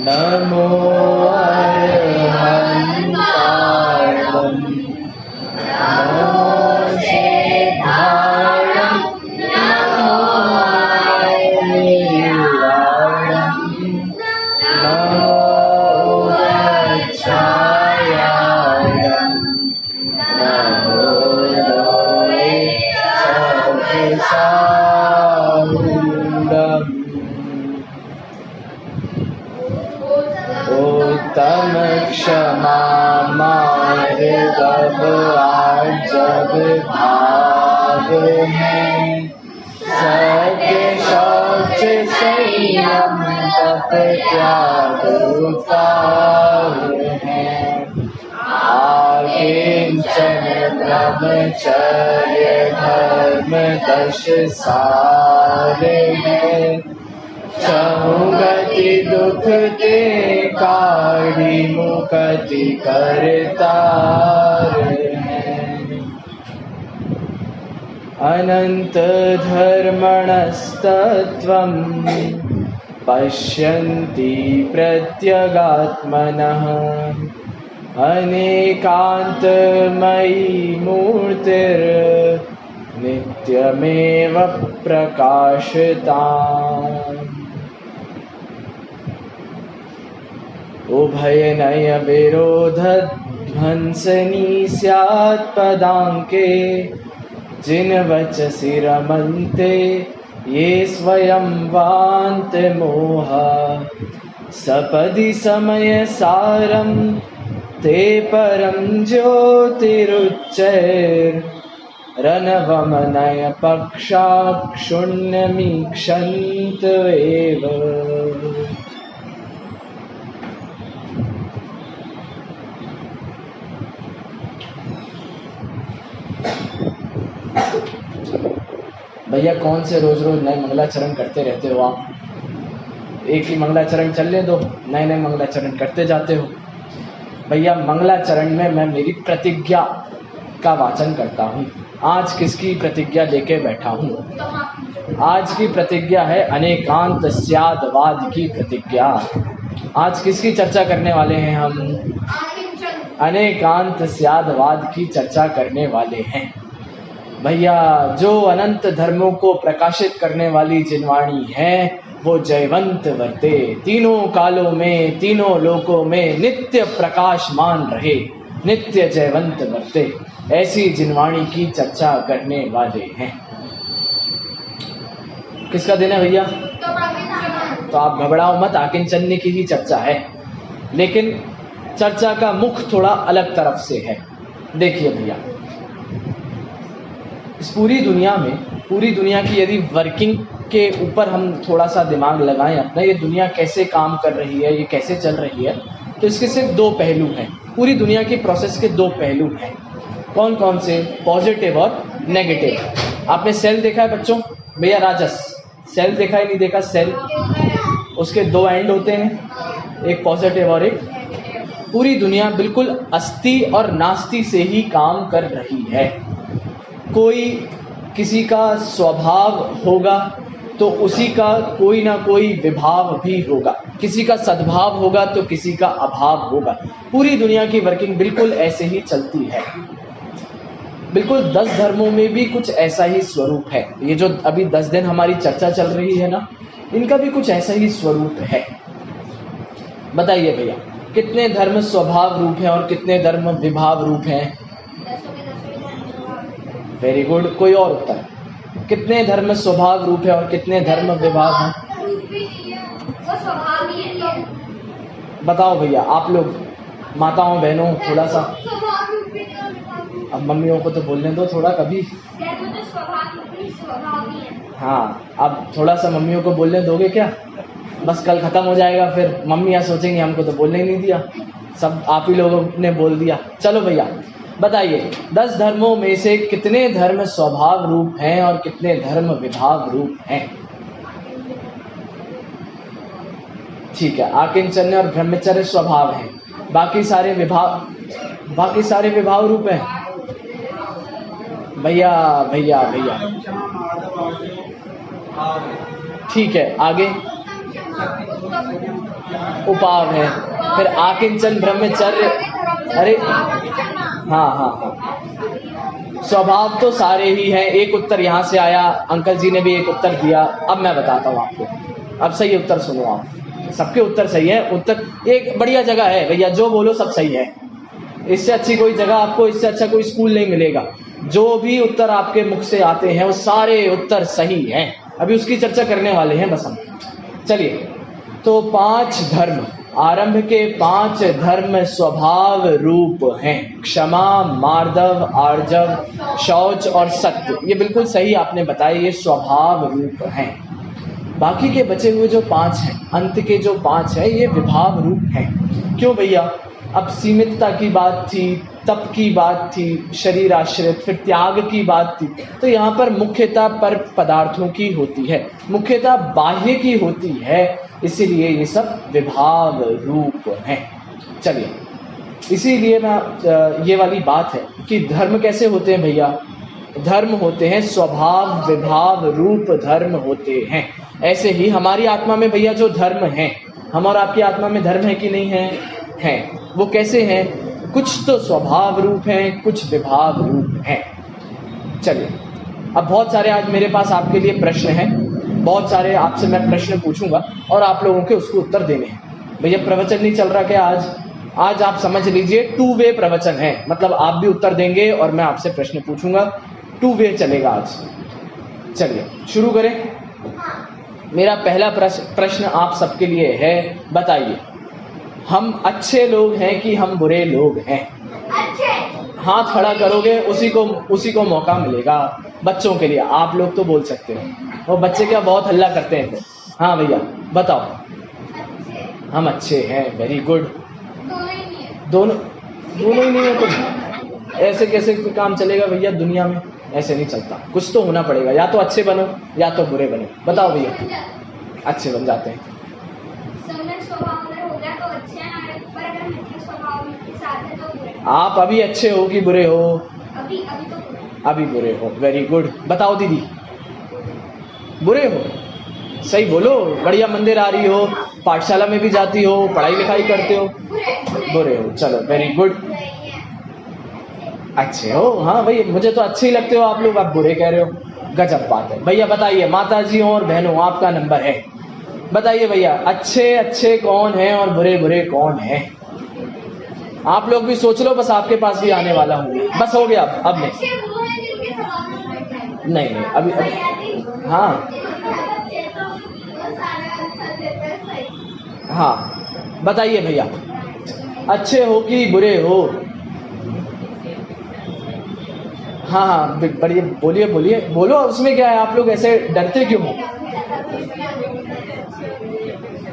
नमो अरहन्ताणं नमो सिद्धाणं नमो आर्याणं नमो गच्छायाणं नमो लोये सर्वसारूढम् उत्तम क्षमा मार्गव आर्जव भाव है सत्य शौच संयम तप त्याग उपाय है आकिंचन ब्रह्मचर्य धर्म दश सारे हैं सहुगति दुख ते काढ़ी मुक्ति करतार अनंत धर्मणस्तत्वं पश्यन्ति प्रत्यगात्मनः अनेकान्तमयी मूर्तिर् नित्यमेव प्रकाशता उभयनय विरोध ध्वंसनी स्यात् पदांके जिन वचसि रमन्ते ये स्वयं वान्त मोह सपदि समय सारं ते परं ज्योतिरुच्चैर् रणवमनय पक्षाक्षुण्यमीक्षन्त एव भैया कौन से रोज रोज नए मंगलाचरण करते रहते हो आप? एक ही मंगलाचरण चलने दो, नए नए मंगलाचरण करते जाते हो। भैया मंगलाचरण में मैं मेरी प्रतिज्ञा का वाचन करता हूँ। आज किसकी प्रतिज्ञा लेके बैठा हूँ? आज की प्रतिज्ञा है अनेकांत स्यादवाद की प्रतिज्ञा। आज किसकी चर्चा करने वाले हैं हम? अनेकांत स्यादवाद की चर्चा करने वाले हैं। भैया जो अनंत धर्मों को प्रकाशित करने वाली जिनवाणी है वो जयवंत वर्ते, तीनों कालों में तीनों लोकों में नित्य प्रकाशमान रहे, नित्य जयवंत वर्ते, ऐसी जिनवाणी की चर्चा करने वाले हैं। किसका दिन है भैया? तो आप घबराओ मत, आकिंचन्य की ही चर्चा है, लेकिन चर्चा का मुख थोड़ा अलग तरफ से है। देखिए भैया, इस पूरी दुनिया में, पूरी दुनिया की यदि वर्किंग के ऊपर हम थोड़ा सा दिमाग लगाएं अपना, ये दुनिया कैसे काम कर रही है, ये कैसे चल रही है, तो इसके सिर्फ दो पहलू हैं। पूरी दुनिया की प्रोसेस के दो पहलू हैं। कौन कौन से? पॉजिटिव और नेगेटिव। आपने सेल देखा है बच्चों? भैया राजस, सेल देखा है नहीं देखा? सेल, उसके दो एंड होते हैं, एक पॉजिटिव और एक। पूरी दुनिया बिल्कुल अस्ति और नास्ति से ही काम कर रही है। कोई किसी का स्वभाव होगा तो उसी का कोई ना कोई विभाव भी होगा, किसी का सद्भाव होगा तो किसी का अभाव होगा। पूरी दुनिया की वर्किंग बिल्कुल ऐसे ही चलती है। बिल्कुल 10 धर्मों में भी कुछ ऐसा ही स्वरूप है। ये जो अभी 10 दिन हमारी चर्चा चल रही है ना, इनका भी कुछ ऐसा ही स्वरूप है। बताइए भैया, कितने धर्म स्वभाव रूप हैं और कितने धर्म विभाव रूप हैं? Very good. कोई और उत्तर? कितने धर्म स्वभाव रूप है और कितने धर्म विभाव हैं? बताओ भैया, आप लोग माताओं बहनों थोड़ा सा, अब मम्मियों को तो बोलने दो थोड़ा कभी। हाँ, अब थोड़ा सा मम्मियों को बोलने दोगे क्या? बस कल खत्म हो जाएगा, फिर मम्मियाँ सोचेंगी हमको तो बोलने ही नहीं दिया, सब आप ही लोगों ने बोल दिया। चलो भैया बताइए, 10 धर्मों में से कितने धर्म स्वभाव रूप हैं और कितने धर्म विभाव रूप हैं? ठीक है, आकिंचन्य और ब्रह्मचर्य स्वभाव है, बाकी सारे विभाव रूप हैं। भैया भैया भैया ठीक है, आगे उपाव है, फिर आकिंचन ब्रह्मचर्य, अरे हाँ हाँ हाँ, स्वभाव तो सारे ही हैं। एक उत्तर यहाँ से आया, अंकल जी ने भी एक उत्तर दिया। अब मैं बताता हूँ आपको, अब सही उत्तर सुनो आप, सबके उत्तर सही है। उत्तर एक बढ़िया जगह है भैया, जो बोलो सब सही है। इससे अच्छी कोई जगह आपको, इससे अच्छा कोई स्कूल नहीं मिलेगा। जो भी उत्तर आपके मुख से आते हैं वो सारे उत्तर सही हैं। अभी उसकी चर्चा करने वाले हैं बस हम। चलिए, तो 5 धर्म, आरंभ के 5 धर्म स्वभाव रूप हैं। क्षमा, मार्दव, आर्जव, शौच और सत्य, ये बिल्कुल सही आपने बताया, ये स्वभाव रूप हैं। बाकी के बचे हुए जो 5 हैं, अंत के जो 5 हैं, ये विभाव रूप हैं। क्यों भैया? अब सीमितता की बात थी, तप की बात थी, शरीर आश्रित, फिर त्याग की बात थी। तो यहाँ पर मुख्यता पर पदार्थों की होती है, मुख्यता बाह्य की होती है, इसीलिए ये सब विभाव रूप हैं। चलिए, इसीलिए मैं ये वाली बात है कि धर्म कैसे होते हैं भैया? धर्म होते हैं स्वभाव विभाव रूप धर्म होते हैं। ऐसे ही हमारी आत्मा में भैया जो धर्म है, हम और आपकी आत्मा में धर्म है कि नहीं है? हैं। वो कैसे हैं? कुछ तो स्वभाव रूप हैं, कुछ विभाव रूप हैं। चलिए, अब बहुत सारे आज मेरे पास आपके लिए प्रश्न हैं, बहुत सारे आपसे मैं प्रश्न पूछूंगा और आप लोगों के उसको उत्तर देने हैं। भैया प्रवचन नहीं चल रहा क्या आज आप समझ लीजिए 2 वे प्रवचन है, मतलब आप भी उत्तर देंगे और मैं आपसे प्रश्न पूछूंगा। 2 वे चलेगा आज। चलिए शुरू करें। मेरा पहला प्रश्न आप सबके लिए है, बताइए हम अच्छे लोग हैं कि हम बुरे लोग हैं? अच्छे। हाथ खड़ा करोगे उसी को मौका मिलेगा। बच्चों के लिए आप लोग तो बोल सकते हो, वो बच्चे क्या बहुत हल्ला करते हैं। हाँ भैया बताओ। अच्छे। हम अच्छे हैं, वेरी गुड। दोनों ही नहीं है तो ऐसे कैसे काम चलेगा भैया? दुनिया में ऐसे नहीं चलता, कुछ तो होना पड़ेगा, या तो अच्छे बनो या तो बुरे बनो। बताओ भैया। अच्छे बन जाते हैं। आप अभी अच्छे हो कि बुरे हो? अभी बुरे हो, वेरी गुड। बताओ दीदी, बुरे हो? सही बोलो, बढ़िया मंदिर आ रही हो, पाठशाला में भी जाती हो, पढ़ाई लिखाई करते हो, बुरे हो। चलो वेरी गुड, अच्छे हो। हाँ भाई, मुझे तो अच्छे ही लगते हो आप लोग, आप बुरे कह रहे हो, गजब बात है। भैया बताइए, माता जी और बहनों आपका नंबर है, बताइए भैया अच्छे कौन है और बुरे बुरे कौन है? आप लोग भी सोच लो, बस आपके पास भी आने वाला हूँ। बस हो गया, अब नहीं अभी हाँ बताइए भैया, अच्छे हो कि बुरे हो? हाँ बढ़िया, बोलिए बोलो, उसमें क्या है? आप लोग ऐसे डरते क्यों हो?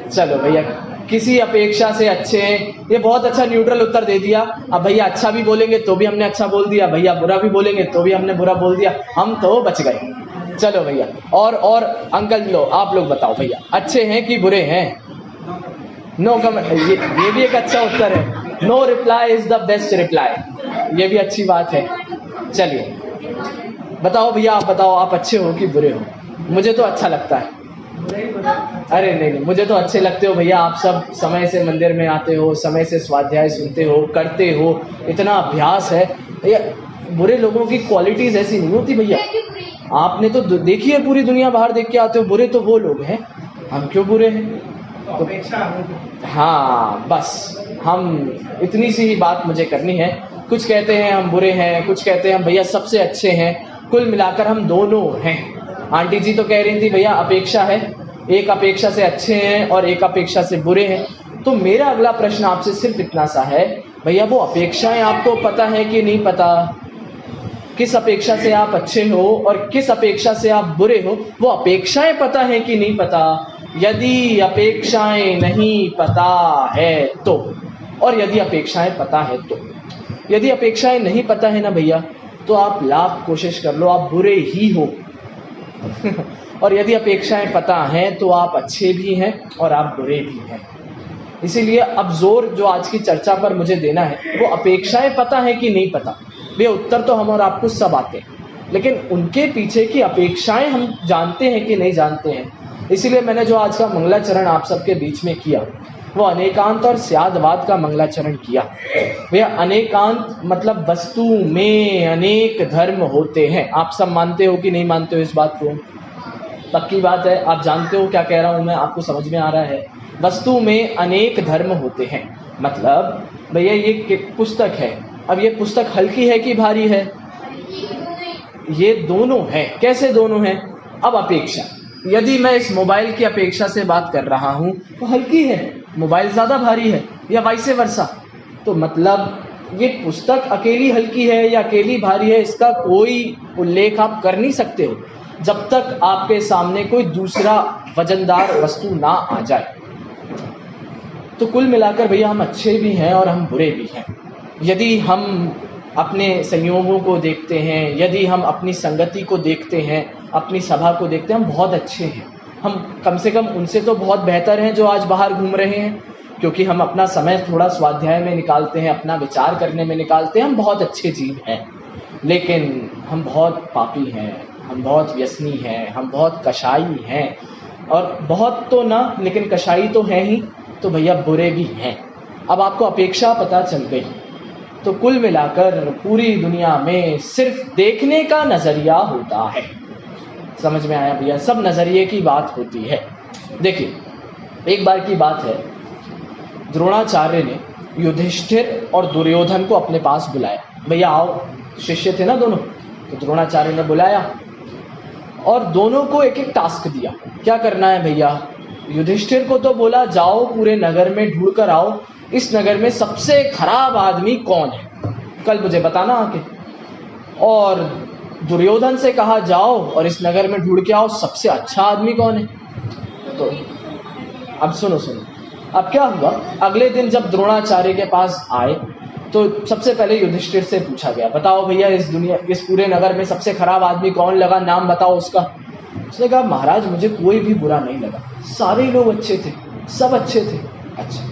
चलो भैया, किसी अपेक्षा से अच्छे हैं, ये बहुत अच्छा न्यूट्रल उत्तर दे दिया। अब भैया अच्छा भी बोलेंगे तो भी हमने अच्छा बोल दिया, भैया बुरा भी बोलेंगे तो भी हमने बुरा बोल दिया, हम तो बच गए। चलो भैया, और अंकल लो, आप लोग बताओ भैया, अच्छे हैं कि बुरे हैं? नो कमेंट, ये भी एक अच्छा उत्तर है। No reply is the best reply, ये भी अच्छी बात है। चलिए बताओ भैया, आप बताओ, आप अच्छे हो कि बुरे हो? मुझे तो अच्छा लगता है। अरे नहीं, मुझे तो अच्छे लगते हो भैया, आप सब समय से मंदिर में आते हो, समय से स्वाध्याय सुनते हो, करते हो, इतना अभ्यास है भैया। बुरे लोगों की क्वालिटीज ऐसी नहीं होती भैया, आपने तो देखी है, पूरी दुनिया बाहर देख के आते हो। बुरे तो वो लोग हैं, हम क्यों बुरे हैं? तो हाँ बस, हम इतनी सी ही बात मुझे करनी है। कुछ कहते हैं हम बुरे हैं, कुछ कहते हैं हम भैया सबसे अच्छे हैं, कुल मिलाकर हम दोनों हैं। आंटी जी तो कह रही थी भैया अपेक्षा है, एक अपेक्षा से अच्छे हैं और एक अपेक्षा से बुरे हैं। तो मेरा अगला प्रश्न आपसे सिर्फ इतना सा है, भैया वो अपेक्षाएं आपको पता है कि नहीं पता? किस अपेक्षा से आप अच्छे हो और किस अपेक्षा से आप बुरे हो, वो अपेक्षाएं पता है कि नहीं पता? यदि अपेक्षाएं नहीं पता है तो, और यदि अपेक्षाएं पता है तो। यदि अपेक्षाएं नहीं पता है ना भैया, तो आप लाख कोशिश कर लो, आप बुरे ही हो। और यदि अपेक्षाएं पता हैं तो आप अच्छे भी हैं और आप बुरे भी हैं। इसीलिए अब जोर जो आज की चर्चा पर मुझे देना है, वो अपेक्षाएं पता है कि नहीं पता। भैया उत्तर तो हम और आपको सब आते हैं, लेकिन उनके पीछे की अपेक्षाएं हम जानते हैं कि नहीं जानते हैं। इसीलिए मैंने जो आज का मंगलाचरण आप सबके बीच में किया वो अनेकांत और स्यादवाद का मंगलाचरण किया। भैया अनेकांत मतलब वस्तु में अनेक धर्म होते हैं। आप सब मानते हो कि नहीं मानते हो इस बात को? पक्की बात है, आप जानते हो क्या कह रहा हूं मैं, आपको समझ में आ रहा है? वस्तु में अनेक धर्म होते हैं मतलब भैया ये पुस्तक है, अब ये पुस्तक हल्की है कि भारी है? ये दोनों है। कैसे दोनों हैं? अब अपेक्षा, यदि मैं इस मोबाइल की अपेक्षा से बात कर रहा हूं तो हल्की है, मोबाइल ज्यादा भारी है, या वाइसे वर्सा। तो मतलब ये पुस्तक अकेली हल्की है या अकेली भारी है इसका कोई उल्लेख आप कर नहीं सकते हो जब तक आपके सामने कोई दूसरा वजनदार वस्तु ना आ जाए। तो कुल मिलाकर भैया हम अच्छे भी हैं और हम बुरे भी हैं। यदि हम अपने संयोगों को देखते हैं, यदि हम अपनी संगति को देखते हैं, अपनी सभा को देखते हैं, हम बहुत अच्छे हैं। हम कम से कम उनसे तो बहुत बेहतर हैं जो आज बाहर घूम रहे हैं, क्योंकि हम अपना समय थोड़ा स्वाध्याय में निकालते हैं, अपना विचार करने में निकालते हैं। हम बहुत अच्छे जीव हैं, लेकिन हम बहुत पापी हैं, हम बहुत व्यसनी हैं, हम बहुत कशाई हैं, और बहुत तो ना लेकिन कशाई तो हैं ही, तो भैया बुरे भी हैं। अब आपको अपेक्षा पता चल गई। तो कुल मिलाकर पूरी दुनिया में सिर्फ देखने का नजरिया होता है। समझ में आया भैया? सब नजरिए की बात होती है। देखिए एक बार की बात है, द्रोणाचार्य ने युधिष्ठिर और दुर्योधन को अपने पास बुलाया। भैया आओ, शिष्य थे ना दोनों, तो द्रोणाचार्य ने बुलाया और दोनों को एक एक टास्क दिया। क्या करना है भैया? युधिष्ठिर को तो बोला जाओ पूरे नगर में ढूंढ कर आओ इस नगर में सबसे खराब आदमी कौन है, कल मुझे बताना आके। और दुर्योधन से कहा जाओ और इस नगर में ढूंढ के आओ सबसे अच्छा आदमी कौन है। तो अब सुनो, अब क्या हुआ, अगले दिन जब द्रोणाचार्य के पास आए तो सबसे पहले युधिष्ठिर से पूछा गया, बताओ भैया इस पूरे नगर में सबसे खराब आदमी कौन लगा, नाम बताओ उसका। उसने कहा महाराज मुझे कोई भी बुरा नहीं लगा, सारे लोग अच्छे थे, सब अच्छे थे। अच्छा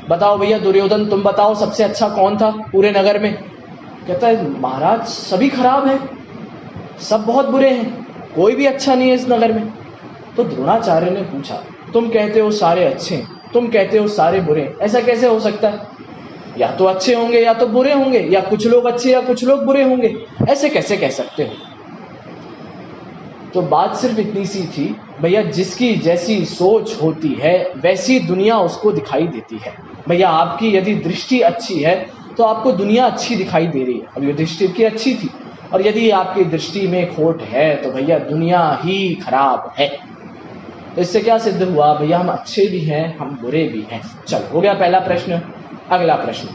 बताओ भैया दुर्योधन तुम बताओ सबसे अच्छा कौन था पूरे नगर में? कहता है महाराज सभी खराब हैं, सब बहुत बुरे हैं, कोई भी अच्छा नहीं है इस नगर में। तो द्रोणाचार्य ने पूछा तुम कहते हो सारे अच्छे हैं, तुम कहते हो सारे बुरे हैं, ऐसा कैसे हो सकता है? या तो अच्छे होंगे या तो बुरे होंगे, या कुछ लोग अच्छे या कुछ लोग बुरे होंगे, ऐसे कैसे कह सकते हो? तो बात सिर्फ इतनी सी थी भैया, जिसकी जैसी सोच होती है वैसी दुनिया उसको दिखाई देती है। भैया आपकी यदि दृष्टि अच्छी है तो आपको दुनिया अच्छी दिखाई दे रही है। अब युधिष्ठिर की अच्छी थी, और यदि आपकी दृष्टि में खोट है तो भैया दुनिया ही खराब है। तो इससे क्या सिद्ध हुआ भैया, हम अच्छे भी हैं हम बुरे भी हैं। चल हो गया पहला प्रश्न। अगला प्रश्न,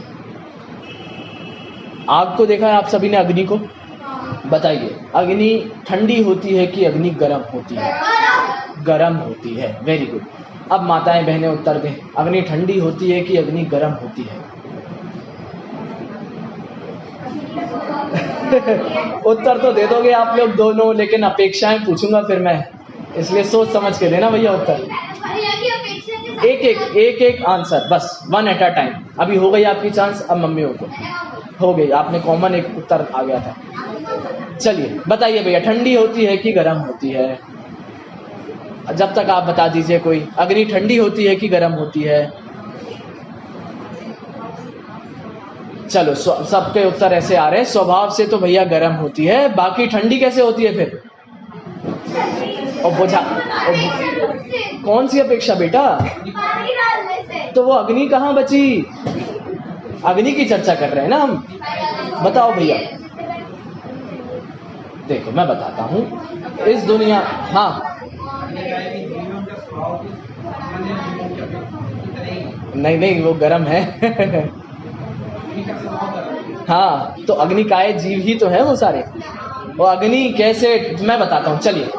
आग को देखा है आप सभी ने, अग्नि को? बताइए अग्नि ठंडी होती है कि अग्नि गर्म होती है? गर्म होती है। Very good. अब माताएं बहनें उत्तर दें, अग्नि ठंडी होती है कि अग्नि गर्म होती है? उत्तर तो दे दोगे आप लोग दोनों, लेकिन अपेक्षाएं पूछूंगा फिर मैं, इसलिए सोच समझ के देना भैया उत्तर। एक आंसर बस, वन एट अ टाइम। अभी हो गई आपकी चांस, अब मम्मियों को हो गई, आपने कॉमन एक उत्तर आ गया था। चलिए बताइए भैया ठंडी होती है कि गर्म होती है? जब तक आप बता दीजिए कोई, अग्नि ठंडी होती है कि गर्म होती है? चलो सबके उत्तर ऐसे आ रहे हैं, स्वभाव से तो भैया गर्म होती है, बाकी ठंडी कैसे होती है फिर? और बुझा कौन सी अपेक्षा बेटा? तो वो अग्नि कहाँ बची? अग्नि की चर्चा कर रहे हैं ना हम। बताओ भैया। देखो मैं बताता हूँ इस दुनिया, हाँ नहीं वो गर्म है। हाँ तो अग्नि काय जीव ही तो है वो सारे। वो अग्नि कैसे, मैं बताता हूँ, चलिए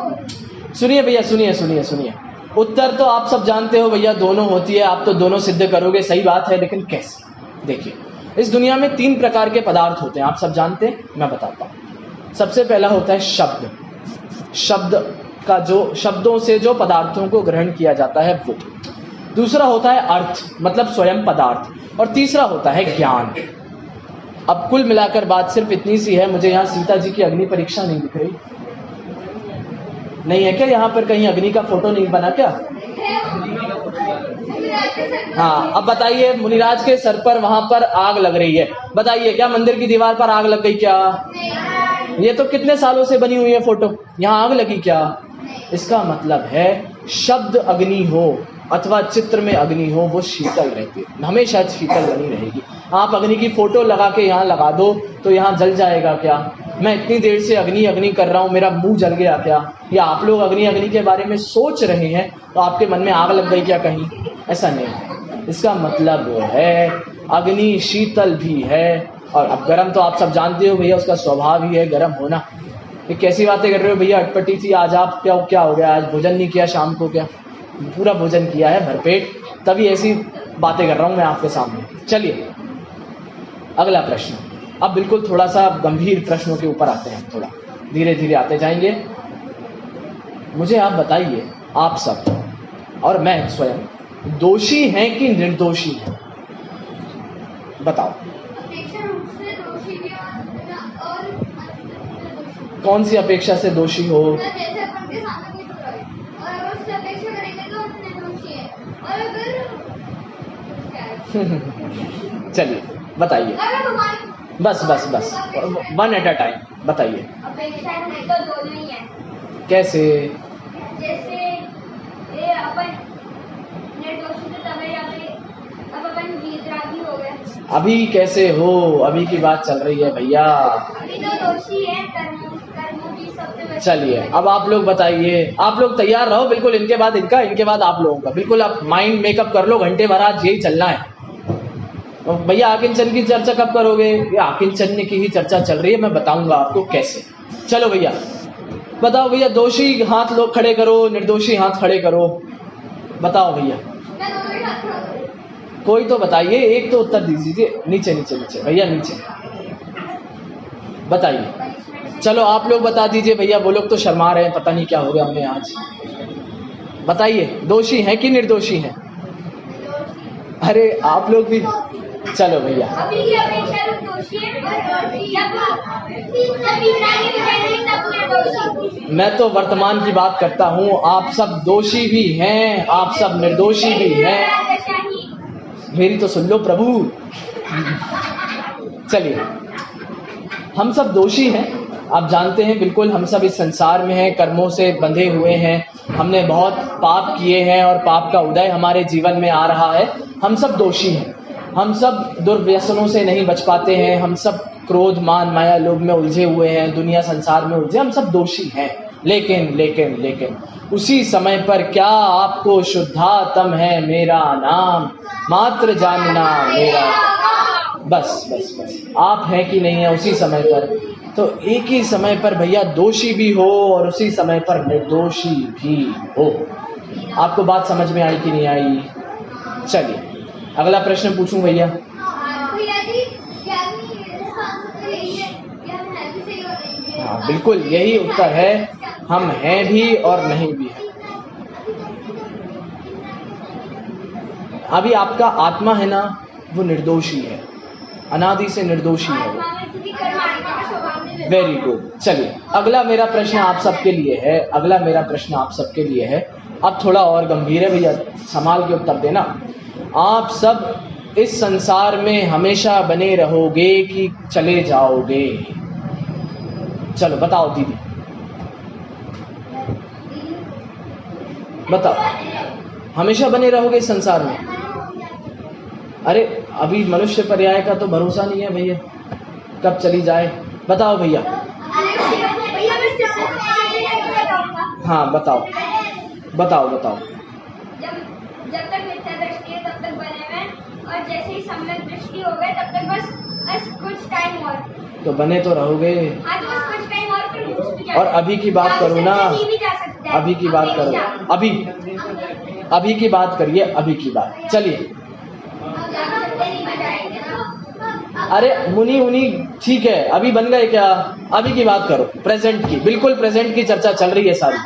सुनिए भैया, सुनिए। उत्तर तो आप सब जानते हो भैया, दोनों होती है, आप तो दोनों सिद्ध करोगे, सही बात है, लेकिन कैसे? देखिए इस दुनिया में 3 प्रकार के पदार्थ होते हैं, आप सब जानते हैं, मैं बताता हूँ। सबसे पहला होता है शब्द, शब्द का जो शब्दों से जो पदार्थों को ग्रहण किया जाता है वो। दूसरा होता है अर्थ, मतलब स्वयं पदार्थ, और तीसरा होता है ज्ञान। अब कुल मिलाकर बात सिर्फ इतनी सी है, मुझे यहाँ सीता जी की अग्नि परीक्षा नहीं दिख रही, नहीं है क्या? यहाँ पर कहीं अग्नि का फोटो नहीं बना क्या? हाँ, अब बताइए, मुनिराज के सर पर वहां पर आग लग रही है, बताइए क्या मंदिर की दीवार पर आग लग गई क्या? ये तो कितने सालों से बनी हुई है फोटो, यहाँ आग लगी क्या? इसका मतलब है शब्द अग्नि हो अथवा चित्र में अग्नि हो, वो शीतल रहती है, हमेशा शीतल बनी रहेगी। आप अग्नि की फोटो लगा के यहाँ लगा दो तो यहाँ जल जाएगा क्या? मैं इतनी देर से अग्नि अग्नि कर रहा हूँ, मेरा मुंह जल गया क्या? या आप लोग अग्नि अग्नि के बारे में सोच रहे हैं तो आपके मन में आग लग गई क्या कहीं? ऐसा नहीं है। इसका मतलब है अग्नि शीतल भी है, और अब गर्म तो आप सब जानते हो भैया, उसका स्वभाव ही है गर्म होना। ये कैसी बातें कर रहे हो भैया अटपटी सी? आज आप क्या हो गया? आज भोजन नहीं किया शाम को क्या? पूरा भोजन किया है भरपेट, तभी ऐसी बातें कर रहा हूं मैं आपके सामने। चलिए अगला प्रश्न, अब बिल्कुल थोड़ा सा गंभीर प्रश्नों के ऊपर आते हैं, थोड़ा धीरे धीरे आते जाएंगे। मुझे आप बताइए, आप सब और मैं स्वयं दोषी हैं कि निर्दोषी हैं? बताओ। कौन सी अपेक्षा से दोषी हो? चलिए बताइए, बस बस बस, वन एट अ टाइम बताइए। तो दोनों ही है। कैसे? जैसे ये अपन निर्दोषी थे तब अब अपन विरागी हो गए। अभी कैसे हो? अभी की बात चल रही है भैया। अभी तो दोषी है कर्मों की सबसे। चलिए अब आप लोग बताइए, आप लोग तैयार रहो बिल्कुल, इनके बाद इनका, इनके बाद आप लोगों का, बिल्कुल आप माइंड मेकअप कर लो, घंटे भर आज यही चलना है। भैया आकिंचन की चर्चा कब करोगे? ये आकिंचन की ही चर्चा चल रही है, मैं बताऊंगा आपको कैसे। चलो भैया बताओ, भैया दोषी हाथ लोग खड़े करो, निर्दोषी हाथ खड़े करो, बताओ भैया। कोई तो बताइए, एक तो उत्तर दीजिए। नीचे नीचे नीचे भैया, नीचे बताइए। चलो आप लोग बता दीजिए भैया, वो लोग तो शर्मा रहे हैं, पता नहीं क्या हो गया हमें आज। बताइए, दोषी हैं कि निर्दोषी हैं? अरे आप लोग भी, चलो भैया। अभी की अपेक्षा लोग दोषी हैं, मैं तो वर्तमान की बात करता हूँ, आप सब दोषी भी हैं, आप सब निर्दोषी भी हैं। मेरी तो सुन लो प्रभु। चलिए, हम सब दोषी हैं, आप जानते हैं बिल्कुल, हम सब इस संसार में हैं, कर्मों से बंधे हुए हैं, हमने बहुत पाप किए हैं और पाप का उदय हमारे जीवन में आ रहा है। हम सब दोषी हैं, हम सब दुर्व्यसनों से नहीं बच पाते हैं, हम सब क्रोध मान माया लोभ में उलझे हुए हैं, दुनिया संसार में उलझे, हम सब दोषी हैं। लेकिन लेकिन लेकिन उसी समय पर क्या आपको शुद्धात्म है मेरा नाम मात्र जानना मेरा, बस बस बस, आप हैं कि नहीं है उसी समय पर। तो एक ही समय पर भैया दोषी भी हो और उसी समय पर निर्दोषी भी हो। आपको बात समझ में आई कि नहीं आई? चलिए अगला प्रश्न पूछूं भैया। हाँ बिल्कुल यही उत्तर है, हम हैं भी और नहीं भी है। अभी आपका आत्मा है ना, वो निर्दोषी है, अनादि से निर्दोषी है। Very good. चलिए अगला मेरा प्रश्न आप सबके लिए है, अगला मेरा प्रश्न आप सबके लिए है। अब थोड़ा और गंभीर है भैया, संभाल के उत्तर देना। आप सब इस संसार में हमेशा बने रहोगे कि चले जाओगे? चलो बताओ दीदी, बताओ, हमेशा बने रहोगे इस संसार में? अरे अभी मनुष्य पर्याय का तो भरोसा नहीं है भैया, कब चली जाए। बताओ भैया। हाँ बताओ बताओ बताओ। जब तक मिथ्या दृष्टि है तब तक बने हुए, और जैसे ही सम्यक दृष्टि हो गए तब तक बस कुछ टाइम और। तो बने तो रहोगे। हाँ तो बस कुछ टाइम और, फिर और अभी की बात करो ना, अभी की बात करो, अभी की बात करिए, अभी की बात। चलिए अरे मुनि ठीक है, अभी बन गए क्या? अभी की बात करो, प्रेजेंट की, बिल्कुल प्रेजेंट की चर्चा चल रही है सारी।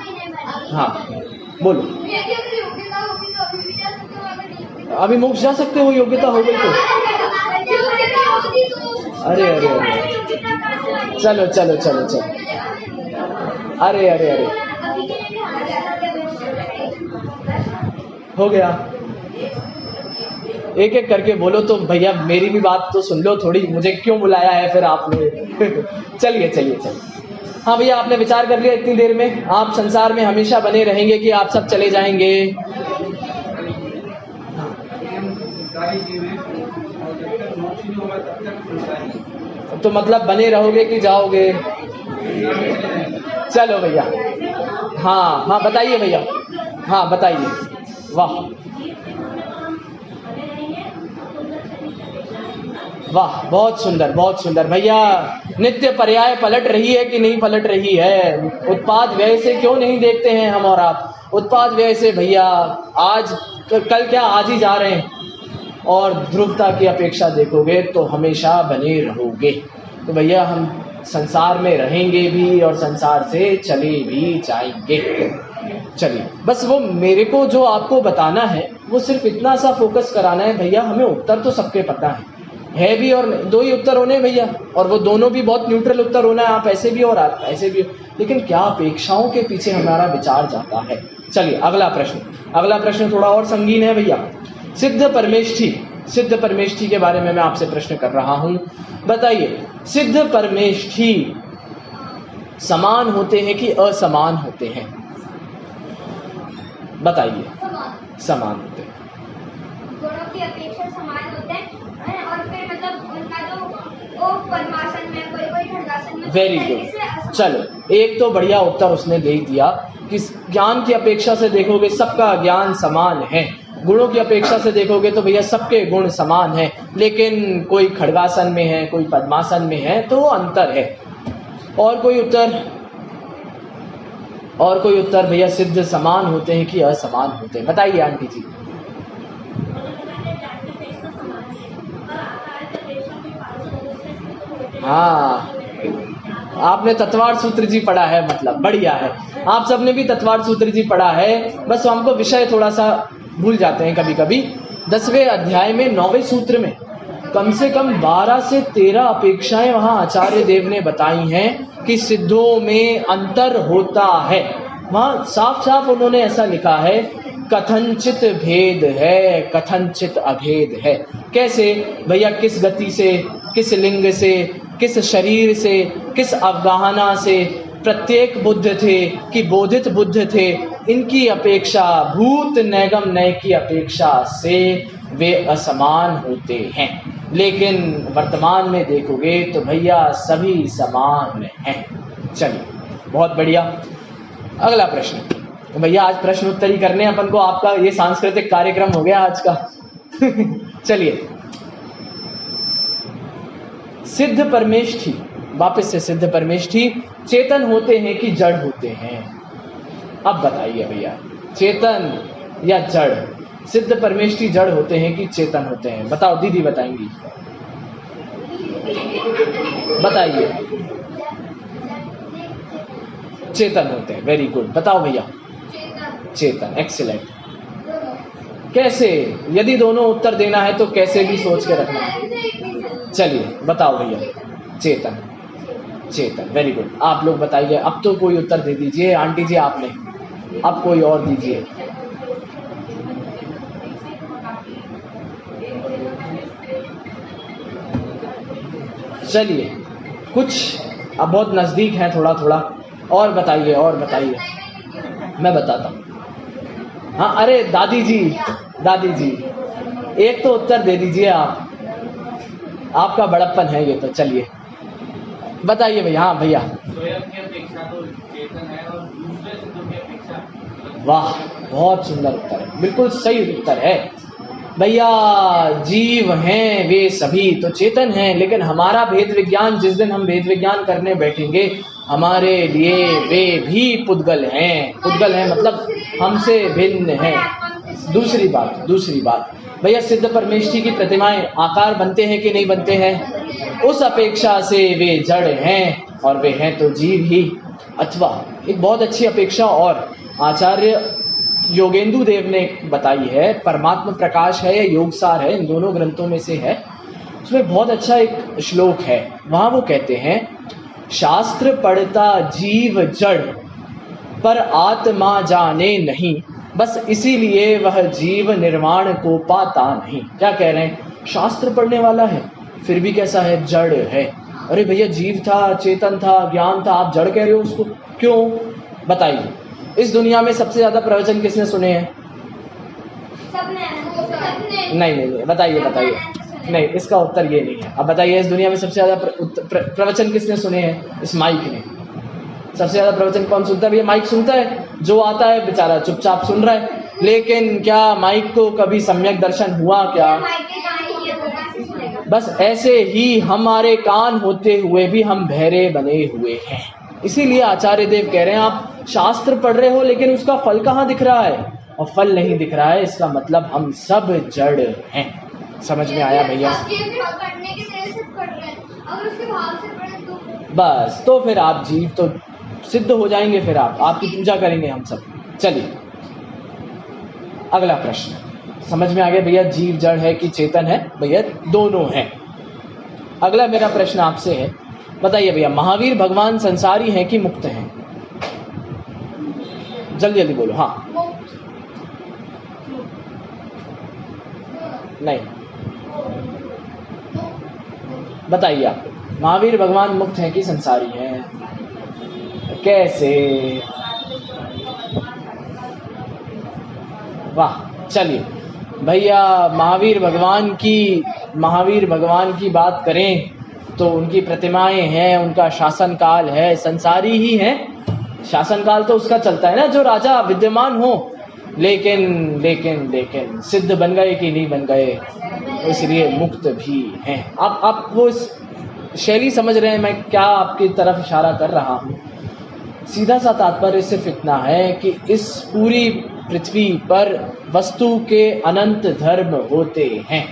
हाँ बोलो। अभी मोक्ष जा सकते हो, योग्यता हो गई तो? अरे अरे अरे, चलो चलो चलो चलो, अरे अरे अरे, हो गया। एक एक करके बोलो तो भैया, मेरी भी बात तो सुन लो थोड़ी, मुझे क्यों बुलाया है फिर आपने। चलिए चलिए चलिए। हाँ भैया, आपने विचार कर लिया इतनी देर में? आप संसार में हमेशा बने रहेंगे कि आप सब चले जाएंगे? तो मतलब बने रहोगे कि जाओगे? चलो भैया, हाँ हाँ बताइए भैया, हाँ बताइए। वाह वाह, बहुत सुंदर बहुत सुंदर। भैया नित्य पर्याय पलट रही है कि नहीं पलट रही है? उत्पाद व्यय से क्यों नहीं देखते हैं हम और आप? उत्पाद व्यय से भैया, आज कल क्या आज ही जा रहे हैं, और ध्रुवता की अपेक्षा देखोगे तो हमेशा बने रहोगे। तो भैया हम संसार में रहेंगे भी और संसार से चले भी जाएंगे। चलिए, बस वो मेरे को जो आपको बताना है वो सिर्फ इतना सा फोकस कराना है भैया, हमें उत्तर तो सबके पता है भी, और दो ही उत्तर होने भैया, और वो दोनों भी बहुत न्यूट्रल उत्तर होना है, आप ऐसे भी और आप ऐसे भी। लेकिन क्या अपेक्षाओं के पीछे हमारा विचार जाता है। चलिए अगला प्रश्न थोड़ा और संगीन है भैया। सिद्ध परमेष्ठी के बारे में मैं आपसे प्रश्न कर रहा हूं। बताइए, सिद्ध परमेष्ठी समान होते हैं कि असमान होते हैं? बताइए। समान होते हैं। गुणों की अपेक्षा समान होते हैं, और फिर मतलब उनका जो वो पद्मासन में, कोई खड्गासन में। Very good. चलो, एक तो बढ़िया उत्तर उसने दे दिया कि ज्ञान की अपेक्षा से देखोगे सबका ज्ञान समान है, गुणों की अपेक्षा से देखोगे तो भैया सबके गुण समान हैं, लेकिन कोई खड्गासन में है, कोई पद्मासन में है, तो वो अंतर है। और कोई उत्तर भैया, सिद्ध समान होते हैं कि असमान होते हैं? बताइए आंटी जी। हाँ, आपने तत्वार सूत्र जी पढ़ा है, मतलब बढ़िया है, आप सबने भी तत्वार सूत्र जी पढ़ा है। बस हमको विषय थोड़ा सा भूल जाते हैं कभी कभी। 10वें अध्याय में 9वें सूत्र में कम से कम 12 से 13 अपेक्षाएं वहां आचार्य देव ने बताई हैं कि सिद्धों में अंतर होता है। वहां साफ साफ उन्होंने ऐसा लिखा है, कथनचित भेद है, कथनचित अभेद है। कैसे भैया? किस गति से, किस लिंग से, किस शरीर से, किस अवगाहना से प्रत्येक बुद्ध थे कि बोधित बुद्ध थे, इनकी अपेक्षा भूत नैगम नय की अपेक्षा से वे असमान होते हैं। लेकिन वर्तमान में देखोगे तो भैया सभी समान हैं। चलिए, बहुत बढ़िया। अगला प्रश्न भैया, आज प्रश्न उत्तर ही करने अपन को, आपका ये सांस्कृतिक कार्यक्रम हो गया आज का। चलिए, सिद्ध परमेष्ठी, वापस से सिद्ध परमेष्ठी चेतन होते हैं कि जड़ होते हैं? अब बताइए भैया, चेतन या जड़? सिद्ध परमेष्ठी जड़ होते हैं कि चेतन होते हैं? बताओ, दीदी बताएंगी। बताइए। चेतन होते हैं। Very good. बताओ भैया। चेतन। एक्सीलेंट। कैसे? यदि दोनों उत्तर देना है तो कैसे भी सोच के रखना है। चलिए बताओ भैया। चेतन। चेतन। Very good. आप लोग बताइए। अब तो कोई उत्तर दे दीजिए। आंटी जी आपने, अब कोई और दीजिए। चलिए, कुछ अब बहुत नजदीक है, थोड़ा थोड़ा और बताइए, और बताइए, मैं बताता हूँ। हाँ, अरे दादी जी, दादी जी एक तो उत्तर दे दीजिए आप, आपका बड़प्पन है ये तो। चलिए बताइए भैया। हाँ भैया। वाह, बहुत सुंदर उत्तर है, बिल्कुल सही उत्तर है भैया। जीव हैं वे सभी तो चेतन हैं, लेकिन हमारा भेद विज्ञान, जिस दिन हम भेद विज्ञान करने बैठेंगे, हमारे लिए वे भी पुद्गल हैं। पुद्गल हैं मतलब हमसे भिन्न हैं। दूसरी बात भैया, सिद्ध परमेष्ठी की प्रतिमाएं आकार बनते हैं कि नहीं बनते हैं? उस अपेक्षा से वे जड़ हैं, और वे हैं तो जीव ही। अथवा एक बहुत अच्छी अपेक्षा और आचार्य योगेंदु देव ने बताई है, परमात्मा प्रकाश है या योगसार है, इन दोनों ग्रंथों में से है। उसमें बहुत अच्छा एक श्लोक है, वहां वो कहते हैं, शास्त्र पढ़ता जीव जड़ पर आत्मा जाने नहीं, बस इसीलिए वह जीव निर्वाण को पाता नहीं। क्या कह रहे हैं? शास्त्र पढ़ने वाला है फिर भी कैसा है? जड़ है। अरे भैया जीव था, चेतन था, ज्ञान था, आप जड़ कह रहे हो उसको, क्यों? बताइए। इस दुनिया में सबसे ज्यादा प्रवचन किसने सुने हैं? नहीं, बताइए। नहीं, इसका उत्तर ये नहीं है। अब बताइए, इस दुनिया में सबसे ज्यादा प्रवचन किसने सुने हैं? इस माइक ने। सबसे ज्यादा प्रवचन कौन सुनता है? भैया माइक सुनता है। जो आता है बेचारा चुपचाप सुन रहा है, लेकिन क्या माइक को कभी सम्यक दर्शन हुआ क्या? बस ऐसे ही हमारे कान होते हुए भी हम बहरे बने हुए हैं। इसीलिए आचार्य देव कह रहे हैं आप शास्त्र पढ़ रहे हो लेकिन उसका फल कहाँ दिख रहा है? और फल नहीं दिख रहा है, इसका मतलब हम सब जड़ हैं। समझ में आया भैया? बस तो फिर आप जीव तो सिद्ध हो जाएंगे, फिर आपकी पूजा करेंगे हम सब। चलिए अगला प्रश्न समझ में आ गया भैया? जीव जड़ है कि चेतन है? भैया दोनों हैं। अगला मेरा प्रश्न आपसे है, बताइए भैया महावीर भगवान संसारी हैं कि मुक्त हैं? जल्दी जल्दी बोलो। हाँ, नहीं, बताइए आप, महावीर भगवान मुक्त हैं कि संसारी हैं? कैसे? वाह, चलिए भैया महावीर भगवान की बात करें तो उनकी प्रतिमाएं हैं, उनका शासन काल है, संसारी ही है। शासन काल तो उसका चलता है ना जो राजा विद्यमान हो, लेकिन सिद्ध बन गए कि नहीं बन गए, इसलिए मुक्त भी हैं। आप वो शैली समझ रहे हैं मैं क्या आपकी तरफ इशारा कर रहा हूँ? सीधा सा तात्पर्य सिर्फ इतना है कि इस पूरी पृथ्वी पर वस्तु के अनंत धर्म होते हैं।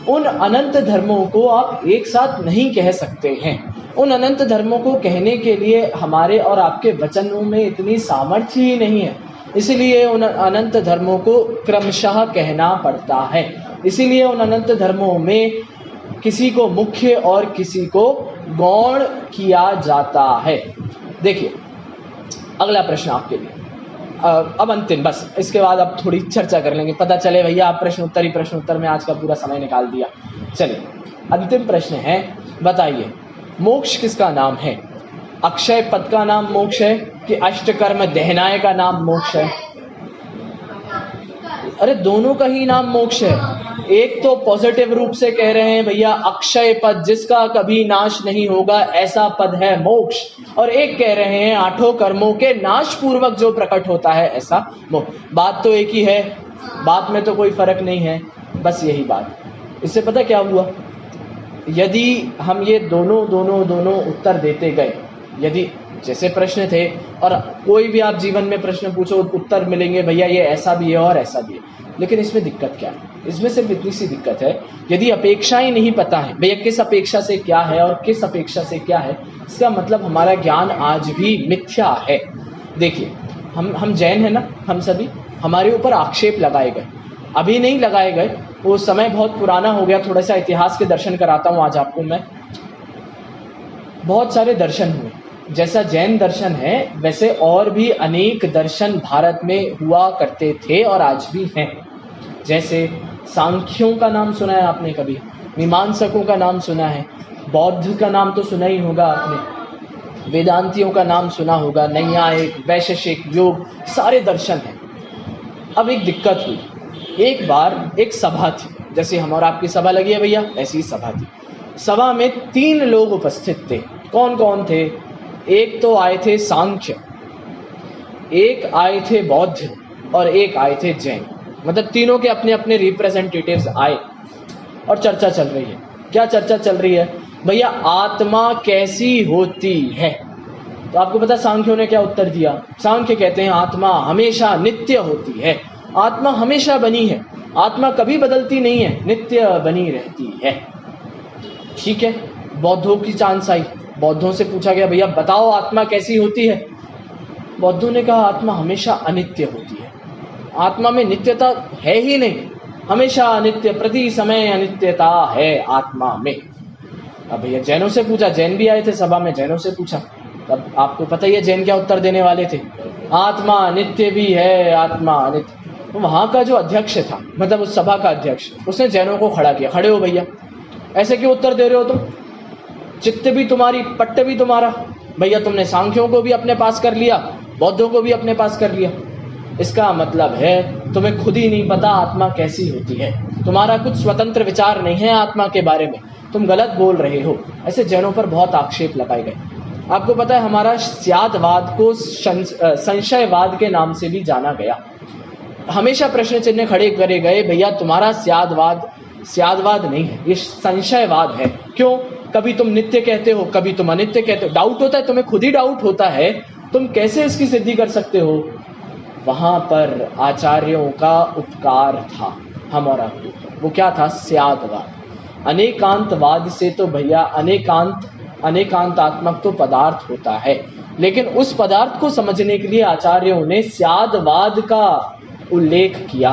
उन अनंत धर्मों को आप एक साथ नहीं कह सकते हैं। उन अनंत धर्मों को कहने के लिए हमारे और आपके वचनों में इतनी सामर्थ्य ही नहीं है, इसलिए उन अनंत धर्मों को क्रमशः कहना पड़ता है। इसीलिए उन अनंत धर्मों में किसी को मुख्य और किसी को गौण किया जाता है। देखिए अगला प्रश्न आपके लिए, अब अंतिम, बस इसके बाद अब थोड़ी चर्चा कर लेंगे। पता चले भैया आप प्रश्न उत्तर में आज का पूरा समय निकाल दिया। चलिए अंतिम प्रश्न है, बताइए मोक्ष किसका नाम है? अक्षय पद का नाम मोक्ष है कि अष्टकर्म दहनाय का नाम मोक्ष है? अरे दोनों का ही नाम मोक्ष है। एक तो पॉजिटिव रूप से कह रहे हैं भैया अक्षय पद जिसका कभी नाश नहीं होगा ऐसा पद है मोक्ष, और एक कह रहे हैं आठों कर्मों के नाश पूर्वक जो प्रकट होता है ऐसा मोक्ष। बात तो एक ही है, बात में तो कोई फर्क नहीं है, बस यही बात। इससे पता क्या हुआ, यदि हम ये दोनों उत्तर देते गए, यदि जैसे प्रश्न थे और कोई भी आप जीवन में प्रश्न पूछो उत्तर मिलेंगे भैया ये ऐसा भी है और ऐसा भी है, लेकिन इसमें दिक्कत क्या है? इसमें सिर्फ इतनी सी दिक्कत है, यदि अपेक्षाएं नहीं पता है भैया किस अपेक्षा से क्या है और किस अपेक्षा से क्या है, इसका मतलब हमारा ज्ञान आज भी मिथ्या है। देखिए हम जैन है ना, हम सभी, हमारे ऊपर आक्षेप लगाए गए, अभी नहीं लगाए गए, वो समय बहुत पुराना हो गया। थोड़ा सा इतिहास के दर्शन कराता हूँ आज आपको मैं। बहुत सारे दर्शन हुए, जैसा जैन दर्शन है वैसे और भी अनेक दर्शन भारत में हुआ करते थे और आज भी हैं। जैसे सांख्यों का नाम सुना है आपने कभी? मीमांसकों का नाम सुना है? बौद्ध का नाम तो सुना ही होगा आपने, वेदांतियों का नाम सुना होगा, नैयायिक, वैशेषिक, योग, सारे दर्शन हैं। अब एक दिक्कत हुई, एक बार एक सभा थी, जैसे हम और आपकी सभा लगी है भैया, ऐसी सभा थी। सभा में 3 लोग उपस्थित थे। कौन कौन थे? एक तो आए थे सांख्य, एक आए थे बौद्ध और एक आए थे जैन। मतलब तीनों के अपने अपने रिप्रेजेंटेटिव्स आए और चर्चा चल रही है। क्या चर्चा चल रही है भैया? आत्मा कैसी होती है? तो आपको पता सांख्यों ने क्या उत्तर दिया? सांख्य कहते हैं आत्मा हमेशा नित्य होती है, आत्मा हमेशा बनी है, आत्मा कभी बदलती नहीं है, नित्य बनी रहती है। ठीक है, बौद्धों की चांस आई, बौद्धों से पूछा गया भैया बताओ आत्मा कैसी होती है? बौद्धों ने कहा आत्मा हमेशा अनित्य होती है, आत्मा में नित्यता है ही नहीं, हमेशा अनित्य, प्रति समय अनित्यता है आत्मा में। अब भैया जैनों से पूछा, जैन भी आए थे सभा में, जैनों से पूछा, तब आपको पता ही है जैन क्या उत्तर देने वाले थे? आत्मा नित्य भी है, आत्मा अनित्य। वहां का जो अध्यक्ष था, मतलब उस सभा का अध्यक्ष, उसने जैनों को खड़ा किया, खड़े हो भैया, ऐसे क्यों उत्तर दे रहे हो तुम, चित्त भी तुम्हारी पट्ट भी तुम्हारा, भैया तुमने सांख्यों को भी अपने पास कर लिया, बौद्धों को भी अपने पास कर लिया, इसका मतलब है तुम्हें खुद ही नहीं पता आत्मा कैसी होती है, तुम्हारा कुछ स्वतंत्र विचार नहीं है आत्मा के बारे में, तुम गलत बोल रहे हो। ऐसे जैनों पर बहुत आक्षेप लगाए गए। आपको पता है हमारा स्यादवाद को संशयवाद के नाम से भी जाना गया। हमेशा प्रश्न चिन्ह खड़े करे गए, भैया तुम्हारा स्यादवाद नहीं है, ये संशयवाद है। क्यों? कभी तुम नित्य कहते हो, कभी तुम अनित्य कहते हो, डाउट होता है, तुम्हें खुद ही डाउट होता है, तुम कैसे इसकी सिद्धि कर सकते हो। वहां पर आचार्यों का उपकार था हम और आपके ऊपर। वो क्या था? स्यादवाद। अनेकांतवाद से तो भैया अनेकांतात्मक तो पदार्थ होता है, लेकिन उस पदार्थ को समझने के लिए आचार्यों ने स्यादवाद का उल्लेख किया।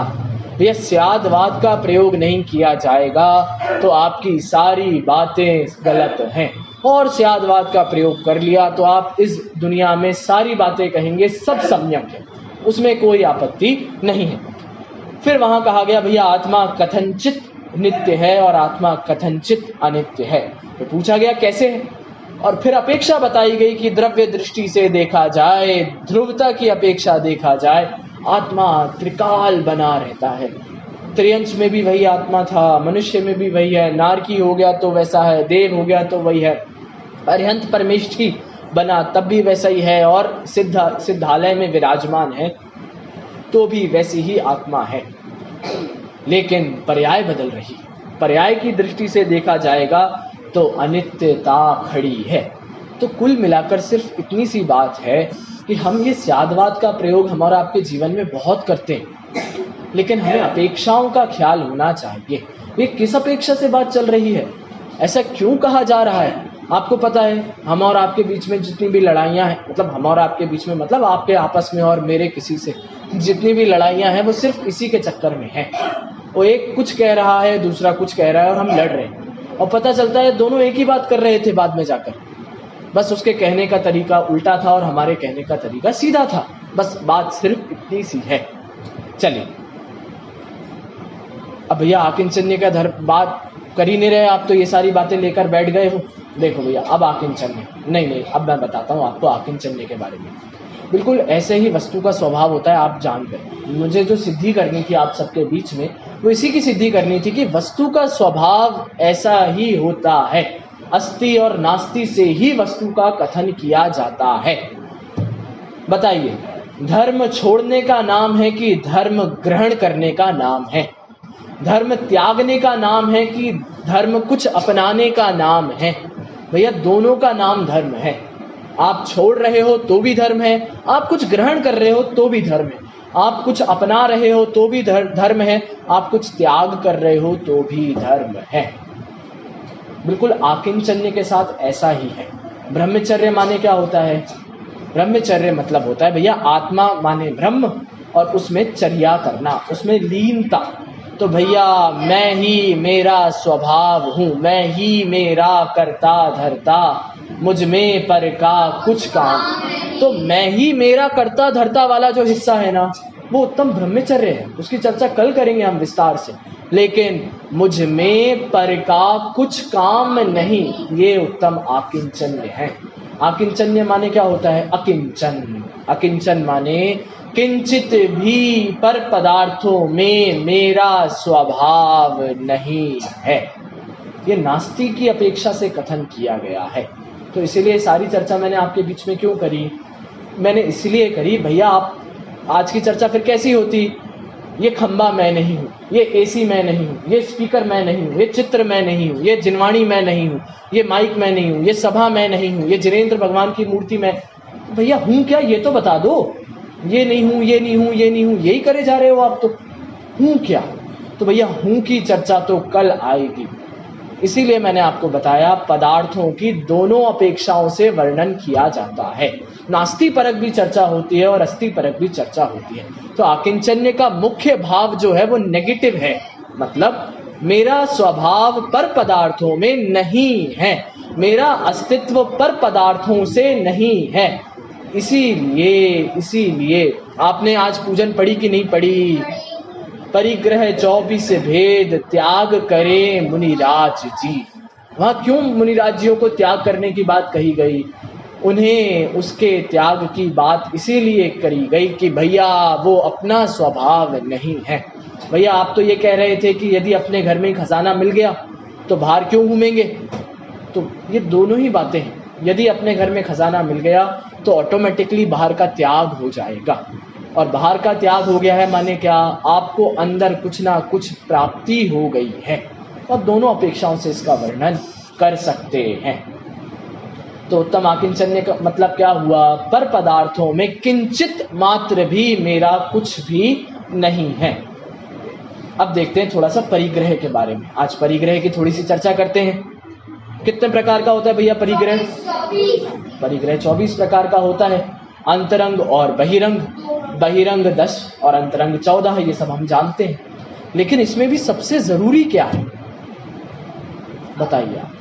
भैया स्यादवाद का प्रयोग नहीं किया जाएगा तो आपकी सारी बातें गलत हैं, और स्यादवाद का प्रयोग कर लिया तो आप इस दुनिया में सारी बातें कहेंगे सब सम्यक है, उसमें कोई आपत्ति नहीं है। फिर वहां कहा गया भैया आत्मा कथनचित नित्य है और आत्मा कथनचित अनित्य है। तो पूछा गया कैसे है, और फिर अपेक्षा बताई गई कि द्रव्य दृष्टि से देखा जाए, ध्रुवता की अपेक्षा देखा जाए, आत्मा त्रिकाल बना रहता है। त्रियंश में भी वही आत्मा था, मनुष्य में भी वही है, नारकी हो गया तो वैसा है, देव हो गया तो वही है, अरिहंत परमेष्ठी बना तब भी वैसा ही है, और सिद्धालय में विराजमान है तो भी वैसी ही आत्मा है, लेकिन पर्याय बदल रही है। पर्याय की दृष्टि से देखा जाएगा तो अनित्यता खड़ी है। तो कुल मिलाकर सिर्फ इतनी सी बात है कि हम ये स्यादवाद का प्रयोग हमारा आपके जीवन में बहुत करते हैं, लेकिन हमें अपेक्षाओं का ख्याल होना चाहिए। ये किस अपेक्षा से बात चल रही है, ऐसा क्यों कहा जा रहा है? आपको पता है हम और आपके बीच में जितनी भी लड़ाइयाँ हैं, मतलब हम और आपके बीच में मतलब आपके आपस में और मेरे किसी से जितनी भी लड़ाइयाँ हैं वो सिर्फ इसी के चक्कर में है। वो एक कुछ कह रहा है, दूसरा कुछ कह रहा है और हम लड़ रहे हैं, और पता चलता है दोनों एक ही बात कर रहे थे बाद में जाकर, बस उसके कहने का तरीका उल्टा था और हमारे कहने का तरीका सीधा था। बस बात सिर्फ इतनी सी है। चलिए अब भैया आकिंचन्य का धर्म बात कर ही नहीं रहे आप, तो ये सारी बातें लेकर बैठ गए हो। देखो भैया अब आकिंचन्य नहीं, अब मैं बताता हूँ आपको आकिंचन्य के बारे में। बिल्कुल ऐसे ही वस्तु का स्वभाव होता है, आप जान गए। मुझे जो सिद्धि करनी थी आप सबके बीच में, वो इसी की सिद्धि करनी थी कि वस्तु का स्वभाव ऐसा ही होता है, अस्ति और नास्ति से ही वस्तु का कथन किया जाता है। बताइए धर्म छोड़ने का नाम है कि धर्म ग्रहण करने का नाम है? धर्म त्यागने का नाम है कि धर्म कुछ अपनाने का नाम है? भैया दोनों का नाम धर्म है। आप छोड़ रहे हो तो भी धर्म है, आप कुछ ग्रहण कर रहे हो तो भी धर्म है, आप कुछ अपना रहे हो तो भी धर्म है, आप कुछ त्याग कर रहे हो तो भी धर्म है। बिल्कुल आकिंचन्य के साथ ऐसा ही है। ब्रह्मचर्य माने क्या होता है? ब्रह्मचर्य मतलब होता है भैया आत्मा माने ब्रह्म और उसमें चर्या करना, उसमें लीनता। तो भैया मैं ही मेरा स्वभाव हूँ, मैं ही मेरा करता धरता, मुझ में पर का कुछ काम। तो मैं ही मेरा करता धरता वाला जो हिस्सा है ना, वो उत्तम ब्रह्मचर्य है, उसकी चर्चा कल करेंगे हम विस्तार से। लेकिन मुझ में पर का कुछ काम नहीं, ये उत्तम आकिंचन्य है। आकिंचन्य माने क्या होता है? अकिंचन। अकिंचन माने किंचित भी पर पदार्थों में मेरा स्वभाव नहीं है। ये नास्ति की अपेक्षा से कथन किया गया है। तो इसीलिए सारी चर्चा मैंने आपके बीच में क्यों करी? मैंने इसलिए करी भैया आप आज की चर्चा फिर कैसी होती? ये खंबा मैं नहीं हूँ, ये एसी मैं नहीं हूँ, ये स्पीकर मैं नहीं हूँ, ये चित्र मैं नहीं हूँ, ये जिनवाणी मैं नहीं हूँ, ये माइक मैं नहीं हूँ, ये सभा मैं नहीं हूँ, ये जिनेंद्र भगवान की मूर्ति मैं। भैया हूँ क्या ये तो बता दो। ये नहीं हूँ, ये नहीं हूँ, ये नहीं हूँ, यही करे जा रहे हो आप। तो हूँ क्या? तो भैया हूँ की चर्चा तो कल आएगी। इसीलिए मैंने आपको बताया पदार्थों की दोनों अपेक्षाओं से वर्णन किया जाता है। नास्ति परक भी चर्चा होती है और अस्ति परक भी चर्चा होती है। तो आकिंचन्य का मुख्य भाव जो है वो नेगेटिव है, मतलब मेरा स्वभाव पर पदार्थों में नहीं है, मेरा अस्तित्व पर पदार्थों से नहीं है। इसीलिए आपने आज पूजन पढ़ी कि नहीं पढ़ी? परिग्रह 24 भेद त्याग करे मुनिराज जी। वहां क्यों मुनिराज जियों को त्याग करने की बात कही गई? उन्हें उसके त्याग की बात इसीलिए करी गई कि भैया वो अपना स्वभाव नहीं है। भैया आप तो ये कह रहे थे कि यदि अपने घर में खजाना मिल गया तो बाहर क्यों घूमेंगे? तो ये दोनों ही बातें हैं। यदि अपने घर में खजाना मिल गया तो ऑटोमेटिकली बाहर का त्याग हो जाएगा, और बाहर का त्याग हो गया है माने क्या? आपको अंदर कुछ ना कुछ प्राप्ति हो गई है। और दोनों अपेक्षाओं से इसका वर्णन कर सकते हैं। तो उत्तम आकिंचन्य का मतलब क्या हुआ? पर पदार्थों में किंचित मात्र भी मेरा कुछ भी नहीं है। अब देखते हैं थोड़ा सा परिग्रह के बारे में। आज परिग्रह की थोड़ी सी चर्चा करते हैं। कितने प्रकार का होता है भैया परिग्रह? परिग्रह 24 प्रकार का होता है। अंतरंग और बहिरंग, बहिरंग 10 और अंतरंग 14, ये सब हम जानते हैं। लेकिन इसमें भी सबसे जरूरी क्या है बताइए आप?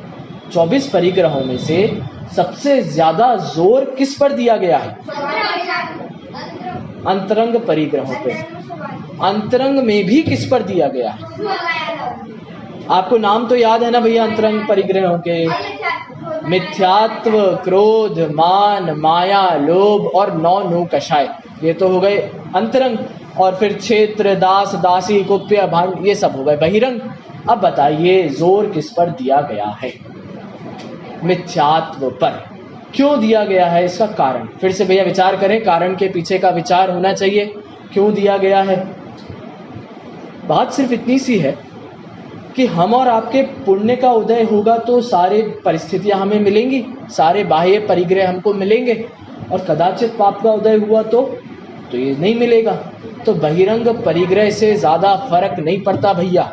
24 परिग्रहों में से सबसे ज्यादा जोर किस पर दिया गया है? अंतरंग परिग्रहों पे। अंतरंग में भी किस पर दिया गया है? आपको नाम तो याद है ना भैया अंतरंग परिग्रहों के? मिथ्यात्व, क्रोध, मान, माया, लोभ और 9 नो कषाय, ये तो हो गए अंतरंग। और फिर क्षेत्र, दास, दासी, कुप्य, भांड, ये सब हो गए बहिरंग। अब बताइए जोर किस पर दिया गया है? मिथ्यात्व पर। क्यों दिया गया है? इसका कारण फिर से भैया विचार करें। कारण के पीछे का विचार होना चाहिए। क्यों दिया गया है? बात सिर्फ इतनी सी है कि हम और आपके पुण्य का उदय होगा तो सारे परिस्थितियां हमें मिलेंगी, सारे बाह्य परिग्रह हमको मिलेंगे। और कदाचित पाप का उदय हुआ तो ये नहीं मिलेगा। तो बहिरंग परिग्रह से ज्यादा फर्क नहीं पड़ता भैया।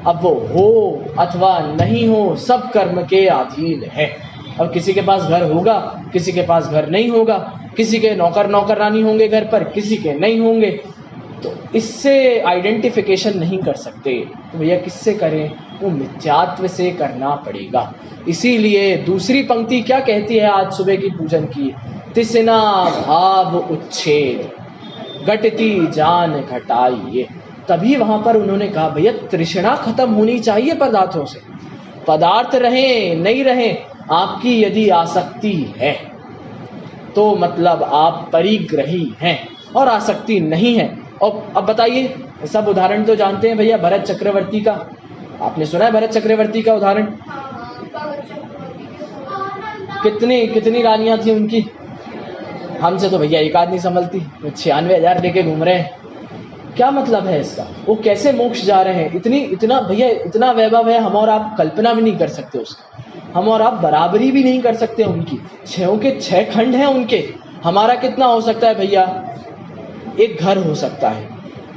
अब वो हो अथवा नहीं हो, सब कर्म के अधीन है। अब किसी के पास घर होगा, किसी के पास घर नहीं होगा, किसी के नौकर नौकरानी होंगे घर पर, किसी के नहीं होंगे। तो इससे आइडेंटिफिकेशन नहीं कर सकते। तो भैया किससे करें? वो मिथ्यात्व से करना पड़ेगा। इसीलिए दूसरी पंक्ति क्या कहती है आज सुबह की पूजन की? तिसना भाव उच्छेद घटती जान घटाइए। तभी वहां पर उन्होंने कहा भैया तृष्णा खत्म होनी चाहिए पदार्थों से। पदार्थ रहें नहीं रहें, आपकी यदि आसक्ति है तो मतलब आप परिग्रही हैं, और आसक्ति नहीं है। और अब बताइए, सब उदाहरण तो जानते हैं भैया भरत चक्रवर्ती का। आपने सुना है भरत चक्रवर्ती का उदाहरण? कितनी रानियां थी उनकी? हमसे तो भैया एक आदमी संभलती, 96,000 लेके घूम रहे हैं। क्या मतलब है इसका? वो कैसे मोक्ष जा रहे हैं? इतना भैया इतना वैभव है, हम और आप कल्पना भी नहीं कर सकते उसका। हम और आप बराबरी भी नहीं कर सकते उनकी। 6 के 6 खंड हैं उनके। हमारा कितना हो सकता है भैया? एक घर हो सकता है,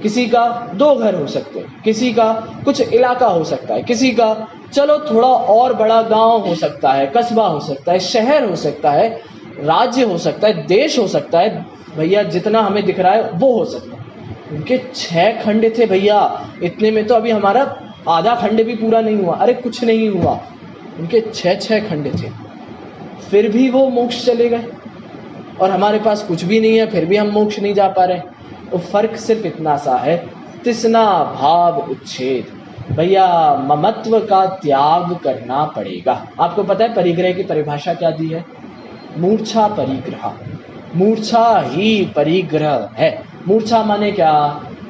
किसी का 2 घर हो सकते हैं, किसी का कुछ इलाका हो सकता है, किसी का चलो थोड़ा और बड़ा गांव हो सकता है, कस्बा हो सकता है, शहर हो सकता है, राज्य हो सकता है, देश हो सकता है। भैया जितना हमें दिख रहा है वो हो सकता है। उनके 6 खंड थे भैया। इतने में तो अभी हमारा आधा खंड भी पूरा नहीं हुआ। अरे कुछ नहीं हुआ, उनके 6 खंड थे, फिर भी वो मोक्ष चले गए। और हमारे पास कुछ भी नहीं है, फिर भी हम मोक्ष नहीं जा पा रहे। तो फर्क सिर्फ इतना सा है, तिसना भाव उच्छेद। भैया ममत्व का त्याग करना पड़ेगा। आपको पता है परिग्रह की परिभाषा क्या दी है? मूर्छा परिग्रह। मूर्छा ही परिग्रह है। मूर्छा माने क्या?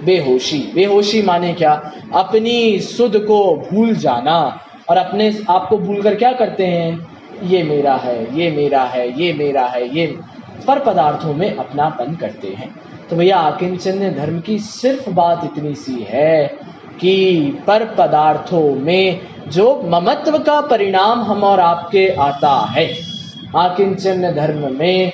बेहोशी। बेहोशी माने क्या? अपनी सुध को भूल जाना। और अपने आप को भूल कर क्या करते हैं? ये मेरा है, ये मेरा है, ये मेरा है, ये पर पदार्थों में अपनापन करते हैं। तो भैया आकिंचन्य धर्म की सिर्फ बात इतनी सी है कि पर पदार्थों में जो ममत्व का परिणाम हम और आपके आता है, आकिंचन्य धर्म में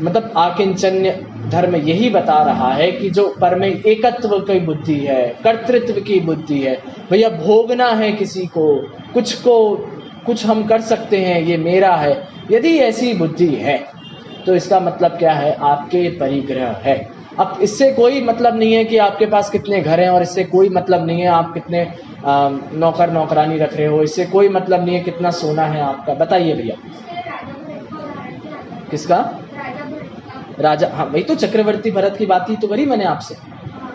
मतलब आकिंचन्य धर्म यही बता रहा है कि जो पर में एकत्व की बुद्धि है, कर्तृत्व की बुद्धि है, भैया भोगना है किसी को कुछ हम कर सकते हैं, ये मेरा है, यदि ऐसी बुद्धि है तो इसका मतलब क्या है? आपके परिग्रह है। अब इससे कोई मतलब नहीं है कि आपके पास कितने घर हैं, और इससे कोई मतलब नहीं है आप कितने नौकर नौकरानी रख रहे हो, इससे कोई मतलब नहीं है कितना सोना है आपका। बताइए भैया। किसका? राजा। हाँ वही तो चक्रवर्ती भरत की बात ही तो करी मैंने आपसे।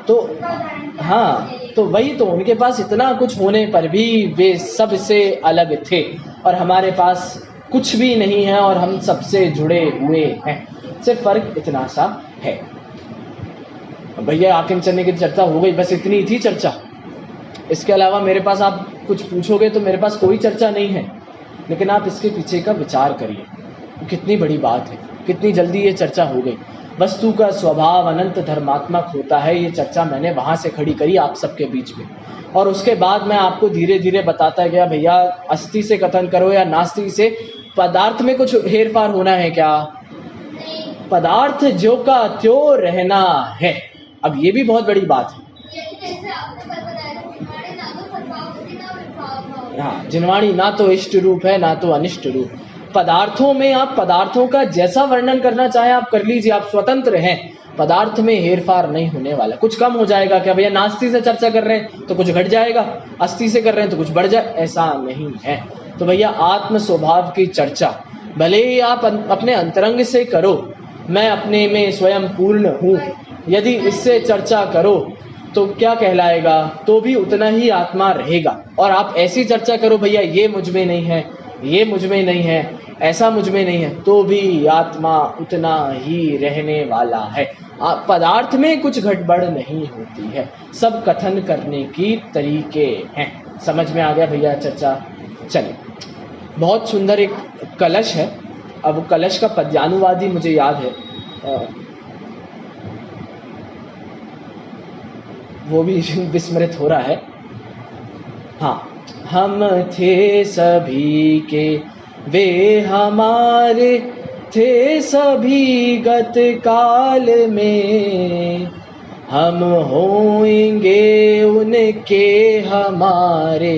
तो उनका उदाहरण क्या हाँ, है? तो वही तो, उनके पास इतना कुछ होने पर भी वे सबसे अलग थे, और हमारे पास कुछ भी नहीं है और हम सबसे जुड़े हुए हैं। सिर्फ फर्क इतना सा है। भैया हाकिम चन्नी की चर्चा हो गई, बस इतनी थी चर्चा। इसके अलावा मेरे पास आप कुछ पूछोगे तो मेरे पास कोई चर्चा नहीं है, लेकिन आप इसके पीछे का विचार करिए, कितनी बड़ी बात है, कितनी जल्दी ये चर्चा हो गई। वस्तु का स्वभाव अनंत धर्मात्मक होता है, ये चर्चा मैंने वहाँ से खड़ी करी आप सबके बीच में, और उसके बाद मैं आपको धीरे धीरे बताता गया भैया अस्थि से कथन करो या नास्ति से, पदार्थ में कुछ हेर फार होना है क्या? नहीं, पदार्थ जो का त्यों रहना है। अब ये भी बहुत बड़ी बात है। ये जैसे आपने कल बताया था, जिन्वाणी ना तो सद्भाव होती ना विभाव भाव। हाँ, जिनवाणी ना तो इष्ट रूप है ना तो अनिष्ट रूप। पदार्थों में आप पदार्थों का जैसा वर्णन करना चाहे आप कर लीजिए, आप स्वतंत्र हैं, पदार्थ में हेरफार नहीं होने वाला। कुछ कम हो जाएगा क्या भैया? नास्ति से चर्चा कर रहे हैं तो कुछ घट जाएगा, अस्थि से कर रहे हैं तो कुछ बढ़ जाए, ऐसा नहीं है। तो भैया आत्म स्वभाव की चर्चा भले ही आप अपने अंतरंग से करो, मैं अपने में स्वयं पूर्ण हूँ, यदि इससे चर्चा करो तो क्या कहलाएगा? तो भी उतना ही आत्मा रहेगा। और आप ऐसी चर्चा करो भैया ये मुझ में नहीं है, ये मुझ में नहीं है, ऐसा मुझ में नहीं है, तो भी आत्मा उतना ही रहने वाला है। पदार्थ में कुछ गड़बड़ नहीं होती है, सब कथन करने की तरीके हैं। समझ में आ गया भैया चर्चा? चलिए, बहुत सुंदर एक कलश है। अब कलश का पद्यानुवादी मुझे याद है, वो भी विस्मृत हो रहा है। हाँ, हम थे सभी के वे हमारे थे सभी गत काल में, हम होंगे उनके हमारे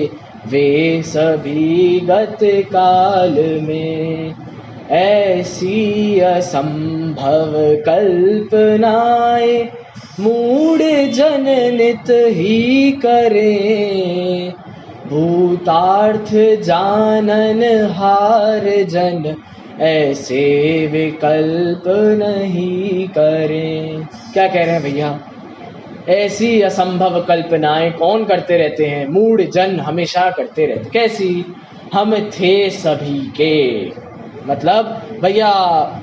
वे सभी गत काल में। ऐसी असंभव कल्पनाएं मूढ़ जन नित ही करें, भूतार्थ जानन हार जन ऐसे विकल्प नहीं करें। क्या कह रहे हैं भैया? ऐसी असंभव कल्पनाएं कौन करते रहते हैं? मूढ़ जन हमेशा करते रहते। कैसी? हम थे सभी के, मतलब भैया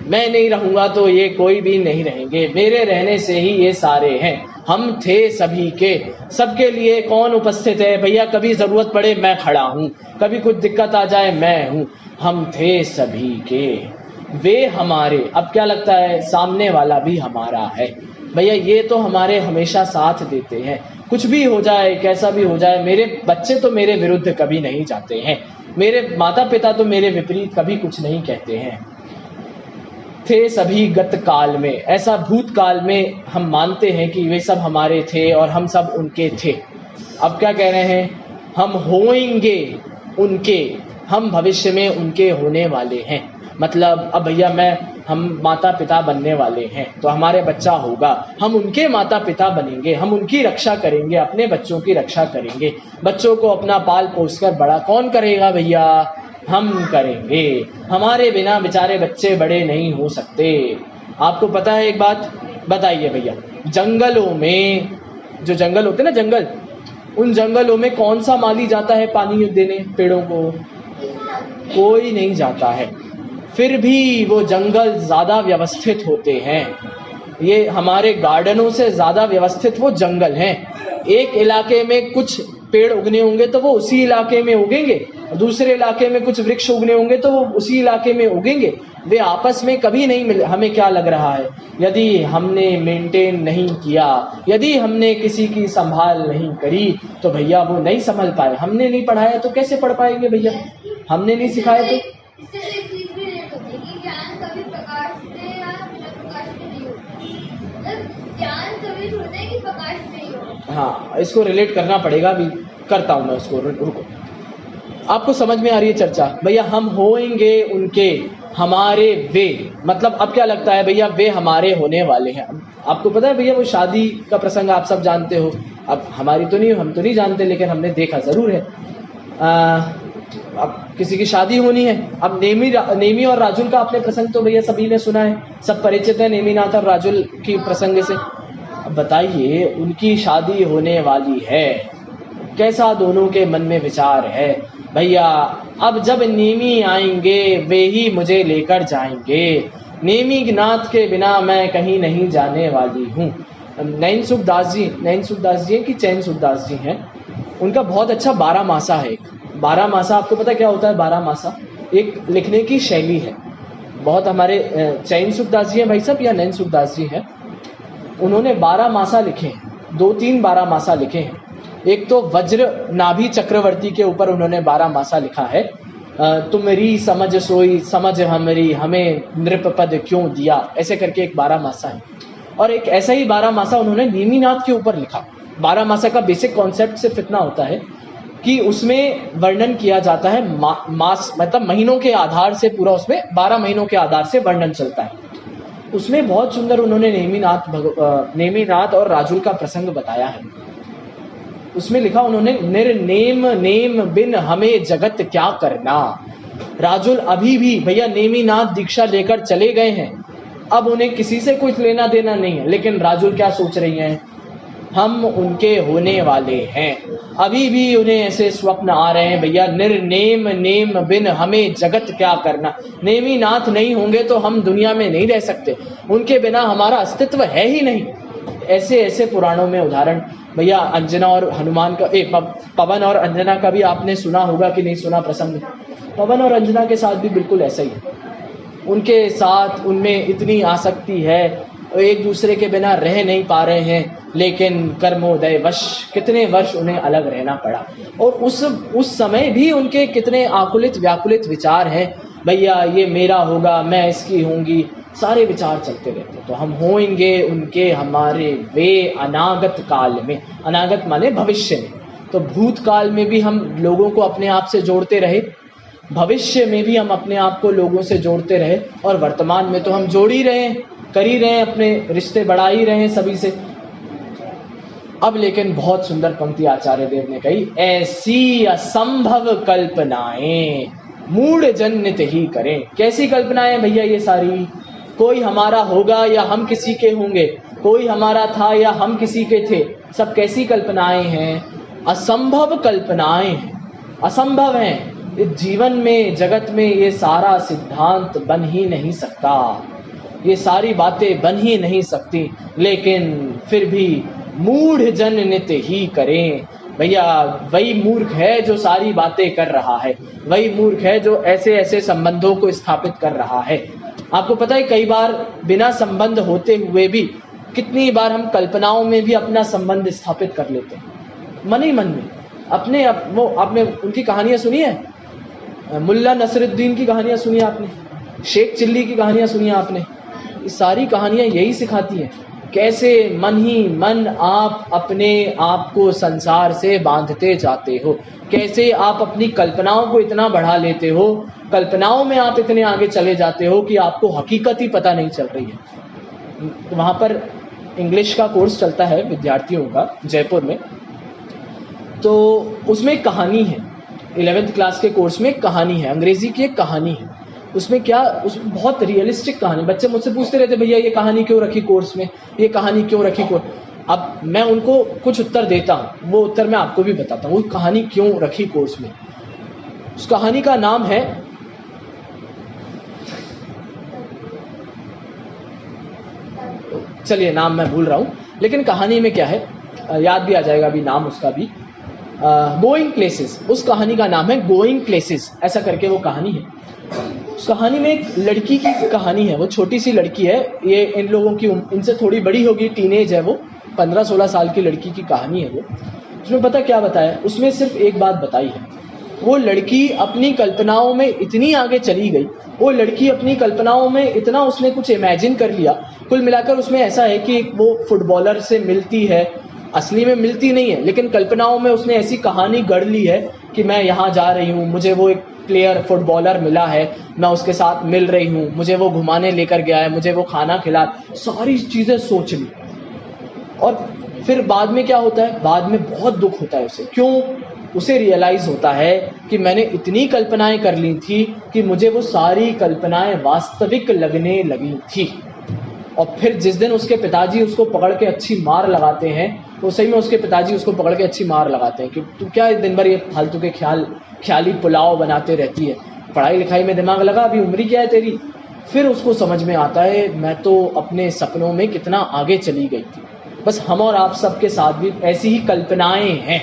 मैं नहीं रहूंगा तो ये कोई भी नहीं रहेंगे, मेरे रहने से ही ये सारे हैं। हम थे सभी के, सबके लिए कौन उपस्थित है भैया? कभी जरूरत पड़े मैं खड़ा हूँ, कभी कुछ दिक्कत आ जाए मैं हूँ। हम थे सभी के, वे हमारे। अब क्या लगता है? सामने वाला भी हमारा है भैया, ये तो हमारे हमेशा साथ देते हैं। कुछ भी हो जाए, कैसा भी हो जाए, मेरे बच्चे तो मेरे विरुद्ध कभी नहीं जाते हैं, मेरे माता पिता तो मेरे विपरीत कभी कुछ नहीं कहते हैं। थे सभी गत काल में, ऐसा भूतकाल में हम मानते हैं कि वे सब हमारे थे और हम सब उनके थे। अब क्या कह रहे हैं? हम होंगे उनके, हम भविष्य में उनके होने वाले हैं। मतलब अब भैया हम माता पिता बनने वाले हैं तो हमारे बच्चा होगा, हम उनके माता पिता बनेंगे, हम उनकी रक्षा करेंगे, अपने बच्चों की रक्षा करेंगे। बच्चों को अपना पाल पोस कर बड़ा कौन करेगा भैया? हम करेंगे। हमारे बिना बेचारे बच्चे बड़े नहीं हो सकते। आपको पता है एक बात बताइए भैया, जंगलों में जो जंगल होते हैं ना, जंगल, उन जंगलों में कौन सा माली जाता है पानी देने पेड़ों को? कोई नहीं जाता है। फिर भी वो जंगल ज्यादा व्यवस्थित होते हैं, ये हमारे गार्डनों से ज्यादा व्यवस्थित वो जंगल हैं। एक इलाके में कुछ पेड़ उगने होंगे तो वो उसी इलाके में उगेंगे, दूसरे इलाके में कुछ वृक्ष उगने होंगे तो वो उसी इलाके में उगेंगे। वे आपस में कभी नहीं मिले। हमें क्या लग रहा है? यदि हमने मेंटेन नहीं किया, यदि हमने किसी की संभाल नहीं करी तो भैया वो नहीं संभल पाए। हमने नहीं पढ़ाया तो कैसे पढ़ पाएंगे भैया? हमने नहीं सिखाया तो। इससे एक चीज भी रिलेट होती है कि ज्ञान कभी प्रकाश से या बिना प्रकाश के नहीं होता। मतलब ज्ञान कभी होता है कि प्रकाश से ही हो। हाँ, इसको रिलेट करना पड़ेगा, अभी करता हूँ मैं उसको, रुको। आपको समझ में आ रही है चर्चा? भैया हम होंगे उनके, हमारे वे, मतलब अब क्या लगता है भैया? वे हमारे होने वाले हैं। आपको पता है भैया वो शादी का प्रसंग आप सब जानते हो, अब हमारी तो नहीं, हम तो नहीं जानते, लेकिन हमने देखा जरूर है। अब किसी की शादी होनी है, अब नेमी और राजुल का आपने प्रसंग तो भैया सभी ने सुना है, सब परिचित है नेमीनाथ और राजुल की प्रसंग से। बताइए उनकी शादी होने वाली है, कैसा दोनों के मन में विचार है। भैया अब जब नेमी आएंगे वे ही मुझे लेकर जाएंगे, नेमी नाथ के बिना मैं कहीं नहीं जाने वाली हूँ। नैन सुखदास जी हैं कि चैन सुखदास जी हैं, उनका बहुत अच्छा 12 मासा है। 12 मासा आपको पता क्या होता है? 12 मासा एक लिखने की शैली है। बहुत हमारे चैन सुखदास जी हैं भाई साहब या नैन सुखदास जी हैं, उन्होंने 12 मासा लिखे हैं, 2-3 12 मासा लिखे हैं। एक तो वज्र नाभि चक्रवर्ती के ऊपर उन्होंने 12 मासा लिखा है, तुमरी समझ सोई समझ हमरी हमें नृप पद क्यों दिया, ऐसे करके एक 12 मासा है। और एक ऐसा ही 12 मासा उन्होंने नेमिनाथ के ऊपर लिखा। 12 मासा का बेसिक कॉन्सेप्ट सिर्फ इतना होता है कि उसमें वर्णन किया जाता है मास मतलब महीनों के आधार से, पूरा उसमें 12 महीनों के आधार से वर्णन चलता है। उसमें बहुत सुंदर उन्होंने नेमिनाथ और राजुल का प्रसंग बताया है। उसमें लिखा उन्होंने, निर्नेम नेम बिन हमें जगत क्या करना। राजुल अभी भी भैया नेमिनाथ दीक्षा लेकर चले गए हैं, अब उन्हें किसी से कुछ लेना देना नहीं है, लेकिन राजुल क्या सोच रही हैं? हम उनके होने वाले हैं। अभी भी उन्हें ऐसे स्वप्न आ रहे हैं, भैया निर्नेम नेम बिन हमें जगत क्या करना। नेमिनाथ नहीं होंगे तो हम दुनिया में नहीं रह सकते, उनके बिना हमारा अस्तित्व है ही नहीं। ऐसे ऐसे पुराणों में उदाहरण भैया, अंजना और हनुमान का पवन और अंजना का भी आपने सुना होगा कि नहीं सुना प्रसंग। पवन और अंजना के साथ भी बिल्कुल ऐसा ही है, उनके साथ उनमें इतनी आसक्ति है, एक दूसरे के बिना रह नहीं पा रहे हैं, लेकिन कर्मोदय वश कितने वर्ष उन्हें अलग रहना पड़ा। और उस समय भी उनके कितने आकुलित व्याकुलित विचार हैं, भैया ये मेरा होगा, मैं इसकी होंगी, सारे विचार चलते रहते। तो हम होंगे उनके हमारे वे अनागत काल में, अनागत माने भविष्य में। तो भूतकाल में भी हम लोगों को अपने आप से जोड़ते रहे, भविष्य में भी हम अपने आप को लोगों से जोड़ते रहे, और वर्तमान में तो हम जोड़ ही रहे हैं, कर ही रहे हैं, अपने रिश्ते बढ़ा ही रहे हैं सभी से। अब लेकिन बहुत सुंदर पंक्ति आचार्य देव ने कही, ऐसी असंभव कल्पनाएं मूढ़ जन्नत ही करें। कैसी कल्पनाएं भैया ये सारी? कोई हमारा होगा या हम किसी के होंगे, कोई हमारा था या हम किसी के थे, सब कैसी कल्पनाएं हैं? असंभव कल्पनाएं हैं, असंभव हैं। इस जीवन में जगत में ये सारा सिद्धांत बन ही नहीं सकता, ये सारी बातें बन ही नहीं सकती, लेकिन फिर भी मूढ़ जन नित ही करें। भैया वही मूर्ख है जो सारी बातें कर रहा है, वही मूर्ख है जो ऐसे ऐसे संबंधों को स्थापित कर रहा है। आपको पता है कई बार बिना संबंध होते हुए भी कितनी बार हम कल्पनाओं में भी अपना संबंध स्थापित कर लेते हैं, मन ही मन में अपने। वो आपने उनकी कहानियां सुनी है, मुल्ला नसरुद्दीन की कहानियां सुनी है आपने, शेख चिल्ली की कहानियां सुनी है आपने। ये सारी कहानियां यही सिखाती हैं कैसे मन ही मन आप अपने आप को संसार से बांधते जाते हो, कैसे आप अपनी कल्पनाओं को इतना बढ़ा लेते हो, कल्पनाओं में आप इतने आगे चले जाते हो कि आपको हकीकत ही पता नहीं चल रही है। वहाँ पर इंग्लिश का कोर्स चलता है विद्यार्थियों का जयपुर में, तो उसमें एक कहानी है, 11th क्लास के कोर्स में एक कहानी है, अंग्रेजी की एक कहानी है। उसमें क्या, उसमें बहुत रियलिस्टिक कहानी। बच्चे मुझसे पूछते रहते, भैया ये कहानी क्यों रखी कोर्स में, ये कहानी क्यों रखी कोर्स। अब मैं उनको कुछ उत्तर देता हूँ, वो उत्तर मैं आपको भी बताता हूँ, वो कहानी क्यों रखी कोर्स में। उस कहानी का नाम है चलिए नाम मैं भूल रहा हूँ, लेकिन कहानी में क्या है याद भी आ जाएगा अभी नाम उसका भी, गोइंग प्लेसेस। उस कहानी का नाम है गोइंग प्लेसेस, ऐसा करके वो कहानी है। उस कहानी में एक लड़की की कहानी है, वो छोटी सी लड़की है, ये इन लोगों की इनसे थोड़ी बड़ी होगी, टीनेज है, वो 15-16 साल की लड़की की कहानी है वो। उसमें पता क्या बताया, उसमें सिर्फ एक बात बताई है, वो लड़की अपनी कल्पनाओं में इतनी आगे चली गई, वो लड़की अपनी कल्पनाओं में इतना उसने कुछ इमेजिन कर लिया। कुल मिलाकर उसमें ऐसा है कि वो फुटबॉलर से मिलती है, असली में मिलती नहीं है, लेकिन कल्पनाओं में उसने ऐसी कहानी गढ़ ली है कि मैं यहाँ जा रही हूँ, मुझे वो एक प्लेयर फुटबॉलर मिला है, मैं उसके साथ मिल रही हूँ, मुझे वो घुमाने लेकर गया है, मुझे वो खाना खिला, सारी चीज़ें सोच ली। और फिर बाद में क्या होता है, बाद में बहुत दुख होता है उसे। क्यों? उसे रियलाइज होता है कि मैंने इतनी कल्पनाएं कर ली थी कि मुझे वो सारी कल्पनाएं वास्तविक लगने लगी थी। और फिर जिस दिन उसके पिताजी उसको पकड़ के अच्छी मार लगाते हैं, तो सही में उसके पिताजी उसको पकड़ के अच्छी मार लगाते हैं कि तू क्या दिन भर ये फालतू के ख्याली पुलाव बनाते रहती है, पढ़ाई लिखाई में दिमाग लगा, अभी उम्र क्या है तेरी। फिर उसको समझ में आता है मैं तो अपने सपनों में कितना आगे चली गई थी। बस हम और आप सबके साथ भी ऐसी ही कल्पनाएं हैं,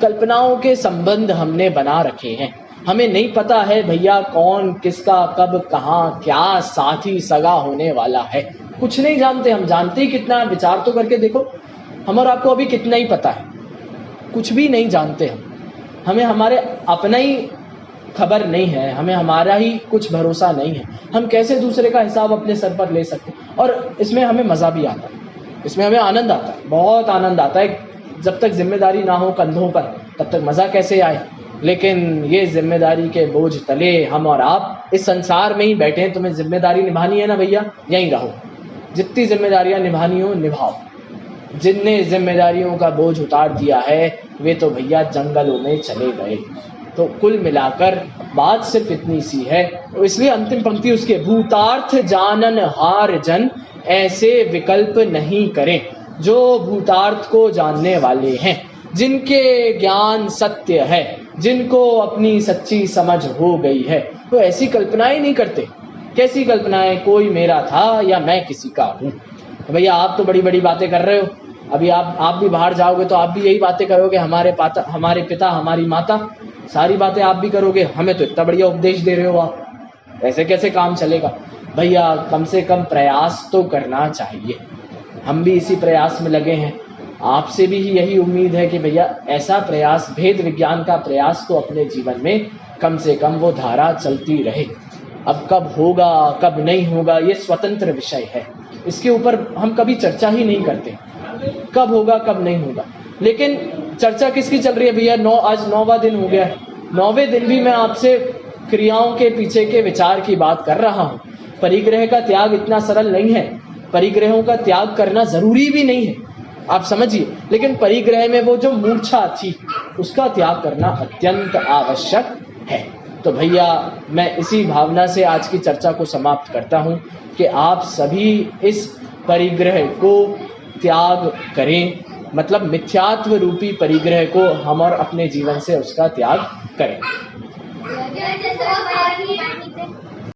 कल्पनाओं के संबंध हमने बना रखे हैं। हमें नहीं पता है भैया कौन किसका कब कहाँ क्या साथी सगा होने वाला है, कुछ नहीं जानते। हम जानते ही कितना है, विचार तो करके देखो, हम और आपको अभी कितना ही पता है, कुछ भी नहीं जानते हम। हमें हमारे अपना ही खबर नहीं है, हमें हमारा ही कुछ भरोसा नहीं है। हम कैसे दूसरे का हिसाब अपने सर पर ले सकते हैं। और इसमें हमें मज़ा भी आता है, इसमें हमें आनंद आता है, बहुत आनंद आता है। जब तक जिम्मेदारी ना हो कंधों पर तब तक मज़ा कैसे आए। लेकिन ये जिम्मेदारी के बोझ तले हम और आप इस संसार में ही बैठे हैं। तुम्हें जिम्मेदारी निभानी है ना भैया, यहीं रहो, जितनी जिम्मेदारियां निभानी हो निभाओ। जिनने जिम्मेदारियों का बोझ उतार दिया है वे तो भैया जंगलों में चले गए। तो कुल मिलाकर बात सिर्फ इतनी सी है। तो इसलिए अंतिम पंक्ति उसके, भूतार्थ जानन हार जन ऐसे विकल्प नहीं करें। जो भूतार्थ को जानने वाले हैं, जिनके ज्ञान सत्य है, जिनको अपनी सच्ची समझ हो गई है, तो ऐसी कल्पनाएं नहीं करते। कैसी कल्पनाएं, कोई मेरा था या मैं किसी का हूँ। तो भैया आप तो बड़ी बड़ी बातें कर रहे हो, अभी आप भी बाहर जाओगे तो आप भी यही बातें करोगे, हमारे पिता हमारी माता, सारी बातें आप भी करोगे। हमें तो इतना बढ़िया उपदेश दे रहे हो आप, ऐसे कैसे काम चलेगा। भैया कम से कम प्रयास तो करना चाहिए। हम भी इसी प्रयास में लगे हैं, आपसे भी यही उम्मीद है कि भैया ऐसा प्रयास, भेद विज्ञान का प्रयास तो अपने जीवन में कम से कम वो धारा चलती रहे। अब कब होगा कब नहीं होगा ये स्वतंत्र विषय है, इसके ऊपर हम कभी चर्चा ही नहीं करते, कब होगा कब नहीं होगा। लेकिन चर्चा किसकी चल रही है भैया, आज 9वां दिन हो गया है, 9वें दिन भी मैं आपसे क्रियाओं के पीछे के विचार की बात कर रहा हूँ। परिग्रह का त्याग इतना सरल नहीं है, परिग्रहों का त्याग करना जरूरी भी नहीं है, आप समझिए। लेकिन परिग्रह में वो जो मूर्छा थी उसका त्याग करना अत्यंत आवश्यक है। तो भैया मैं इसी भावना से आज की चर्चा को समाप्त करता हूँ कि आप सभी इस परिग्रह को त्याग करें, मतलब मिथ्यात्व रूपी परिग्रह को हम और अपने जीवन से उसका त्याग करें।